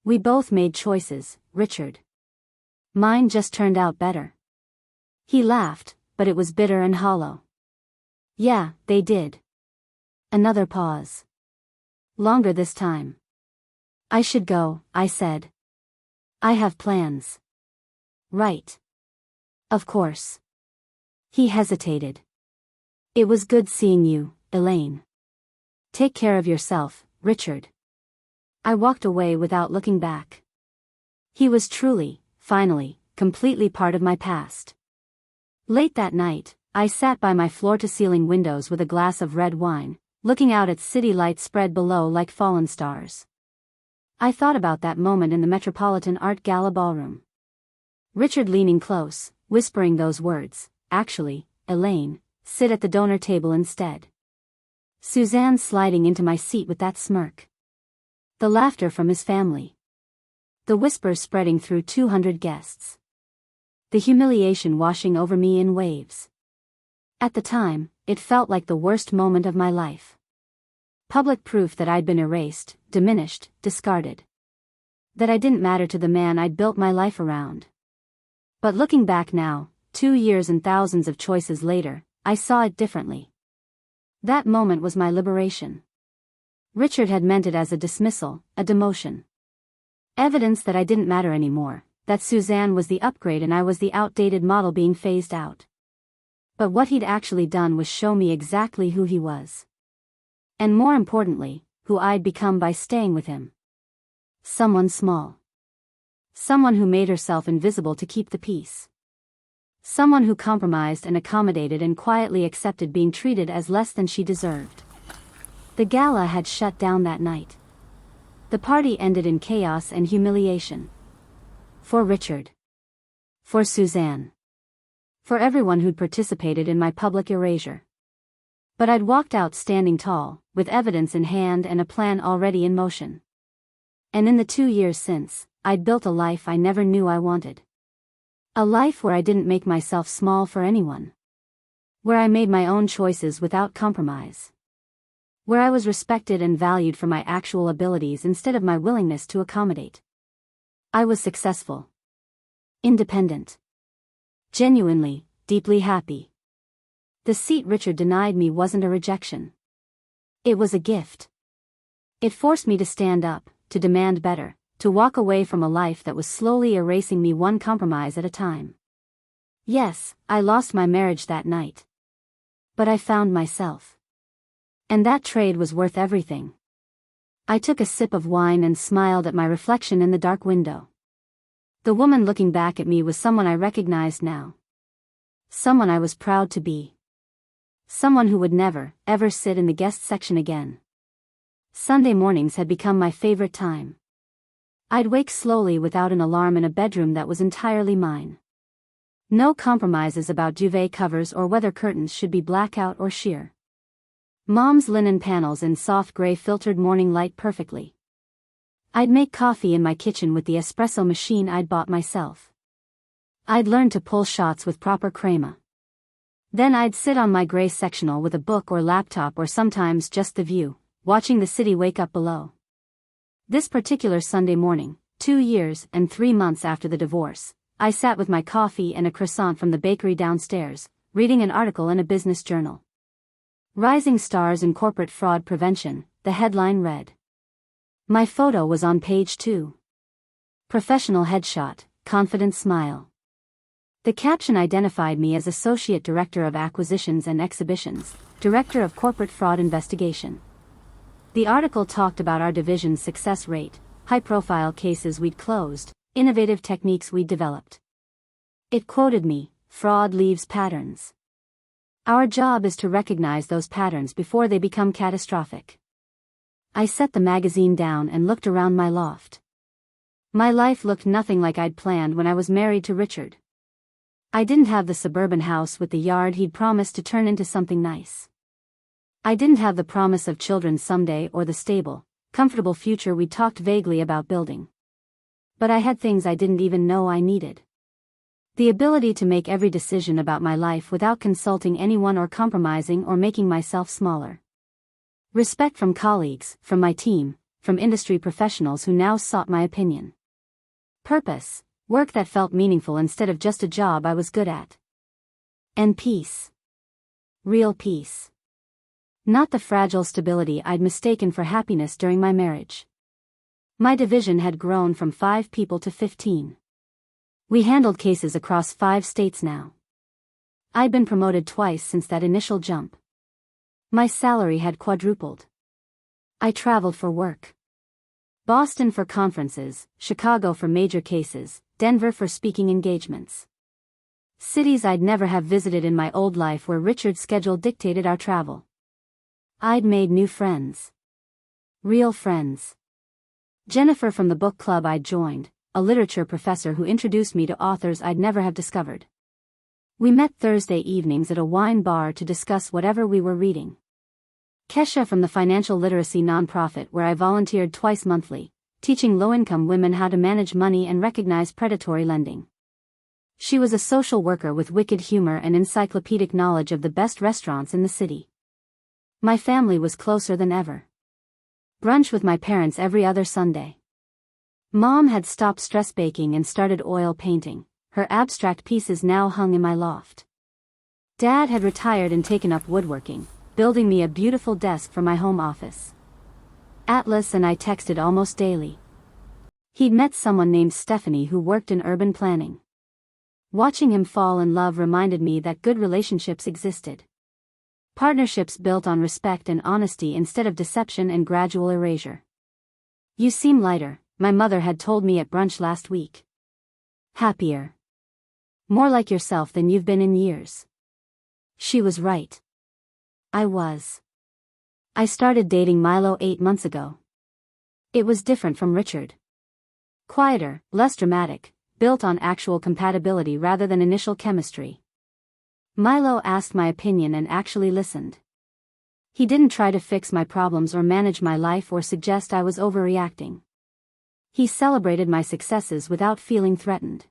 We both made choices, Richard. Mine just turned out better. He laughed, but it was bitter and hollow. Yeah, they did. Another pause. Longer this time. I should go, I said. I have plans. Right. Of course. He hesitated. It was good seeing you, Elaine. Take care of yourself, Richard. I walked away without looking back. He was truly, finally, completely part of my past. Late that night, I sat by my floor-to-ceiling windows with a glass of red wine, looking out at city lights spread below like fallen stars. I thought about that moment in the Metropolitan Art Gala ballroom. Richard leaning close, whispering those words, actually, Elaine, sit at the donor table instead. Suzanne sliding into my seat with that smirk. The laughter from his family. The whispers spreading through 200 guests. The humiliation washing over me in waves. At the time, it felt like the worst moment of my life. Public proof that I'd been erased, diminished, discarded. That I didn't matter to the man I'd built my life around. But looking back now, 2 years and thousands of choices later, I saw it differently. That moment was my liberation. Richard had meant it as a dismissal, a demotion. Evidence that I didn't matter anymore, that Suzanne was the upgrade and I was the outdated model being phased out. But what he'd actually done was show me exactly who he was. And more importantly, who I'd become by staying with him. Someone small. Someone who made herself invisible to keep the peace. Someone who compromised and accommodated and quietly accepted being treated as less than she deserved. The gala had shut down that night. The party ended in chaos and humiliation. For Richard. For Suzanne. For everyone who'd participated in my public erasure. But I'd walked out standing tall, with evidence in hand and a plan already in motion. And in the 2 years since, I'd built a life I never knew I wanted. A life where I didn't make myself small for anyone. Where I made my own choices without compromise. Where I was respected and valued for my actual abilities instead of my willingness to accommodate. I was successful. Independent. Genuinely, deeply happy. The seat Richard denied me wasn't a rejection. It was a gift. It forced me to stand up, to demand better, to walk away from a life that was slowly erasing me one compromise at a time. Yes, I lost my marriage that night. But I found myself. And that trade was worth everything. I took a sip of wine and smiled at my reflection in the dark window. The woman looking back at me was someone I recognized now. Someone I was proud to be. Someone who would never, ever sit in the guest section again. Sunday mornings had become my favorite time. I'd wake slowly without an alarm in a bedroom that was entirely mine. No compromises about duvet covers or whether curtains should be blackout or sheer. Mom's linen panels in soft gray filtered morning light perfectly. I'd make coffee in my kitchen with the espresso machine I'd bought myself. I'd learn to pull shots with proper crema. Then I'd sit on my gray sectional with a book or laptop or sometimes just the view, watching the city wake up below. This particular Sunday morning, 2 years and 3 months after the divorce, I sat with my coffee and a croissant from the bakery downstairs, reading an article in a business journal. Rising Stars in Corporate Fraud Prevention, the headline read. My photo was on page 2. Professional headshot, confident smile. The caption identified me as Associate Director of Acquisitions and Exhibitions, Director of Corporate Fraud Investigation. The article talked about our division's success rate, high-profile cases we'd closed, innovative techniques we'd developed. It quoted me, "Fraud leaves patterns. Our job is to recognize those patterns before they become catastrophic." I set the magazine down and looked around my loft. My life looked nothing like I'd planned when I was married to Richard. I didn't have the suburban house with the yard he'd promised to turn into something nice. I didn't have the promise of children someday or the stable, comfortable future we talked vaguely about building. But I had things I didn't even know I needed. The ability to make every decision about my life without consulting anyone or compromising or making myself smaller. Respect from colleagues, from my team, from industry professionals who now sought my opinion. Purpose, work that felt meaningful instead of just a job I was good at. And peace. Real peace. Not the fragile stability I'd mistaken for happiness during my marriage. My division had grown from 5 people to 15. We handled cases across 5 states now. I'd been promoted twice since that initial jump. My salary had quadrupled. I traveled for work. Boston for conferences, Chicago for major cases, Denver for speaking engagements. Cities I'd never have visited in my old life where Richard's schedule dictated our travel. I'd made new friends. Real friends. Jennifer from the book club I'd joined, a literature professor who introduced me to authors I'd never have discovered. We met Thursday evenings at a wine bar to discuss whatever we were reading. Kesha from the financial literacy nonprofit where I volunteered twice monthly, teaching low-income women how to manage money and recognize predatory lending. She was a social worker with wicked humor and encyclopedic knowledge of the best restaurants in the city. My family was closer than ever. Brunch with my parents every other Sunday. Mom had stopped stress baking and started oil painting. Her abstract pieces now hung in my loft. Dad had retired and taken up woodworking, building me a beautiful desk for my home office. Atlas and I texted almost daily. He'd met someone named Stephanie who worked in urban planning. Watching him fall in love reminded me that good relationships existed. Partnerships built on respect and honesty instead of deception and gradual erasure. "You seem lighter," my mother had told me at brunch last week. "Happier. More like yourself than you've been in years." She was right. I was. I started dating Milo 8 months ago. It was different from Richard. Quieter, less dramatic, built on actual compatibility rather than initial chemistry. Milo asked my opinion and actually listened. He didn't try to fix my problems or manage my life or suggest I was overreacting. He celebrated my successes without feeling threatened.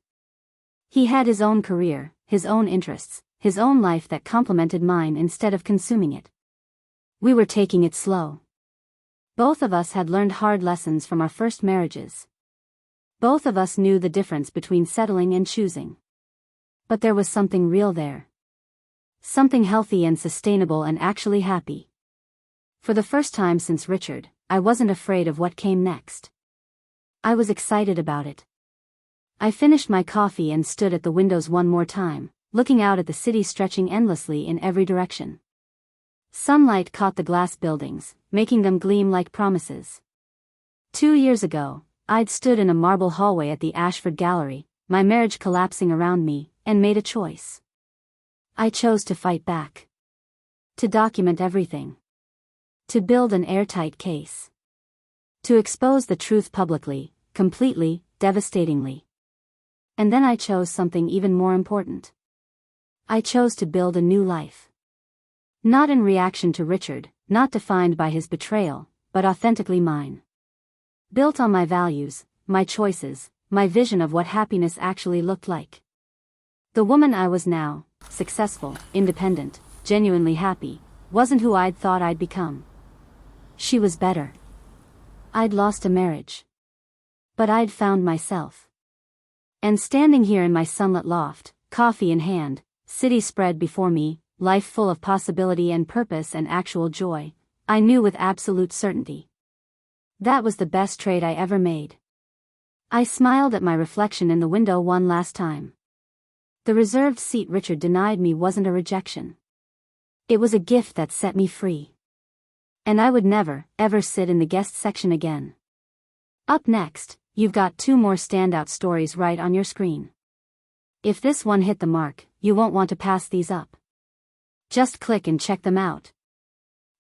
He had his own career, his own interests, his own life that complemented mine instead of consuming it. We were taking it slow. Both of us had learned hard lessons from our first marriages. Both of us knew the difference between settling and choosing. But there was something real there. Something healthy and sustainable and actually happy. For the first time since Richard, I wasn't afraid of what came next. I was excited about it. I finished my coffee and stood at the windows one more time, looking out at the city stretching endlessly in every direction. Sunlight caught the glass buildings, making them gleam like promises. 2 years ago, I'd stood in a marble hallway at the Ashford Gallery, my marriage collapsing around me, and made a choice. I chose to fight back. To document everything. To build an airtight case. To expose the truth publicly, completely, devastatingly. And then I chose something even more important. I chose to build a new life. Not in reaction to Richard, not defined by his betrayal, but authentically mine. Built on my values, my choices, my vision of what happiness actually looked like. The woman I was now, successful, independent, genuinely happy, wasn't who I'd thought I'd become. She was better. I'd lost a marriage. But I'd found myself. And standing here in my sunlit loft, coffee in hand, city spread before me, life full of possibility and purpose and actual joy, I knew with absolute certainty. That was the best trade I ever made. I smiled at my reflection in the window one last time. The reserved seat Richard denied me wasn't a rejection. It was a gift that set me free. And I would never, ever sit in the guest section again. Up next, you've got 2 more standout stories right on your screen. If this one hit the mark, you won't want to pass these up. Just click and check them out.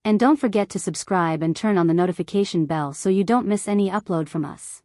And don't forget to subscribe and turn on the notification bell so you don't miss any upload from us.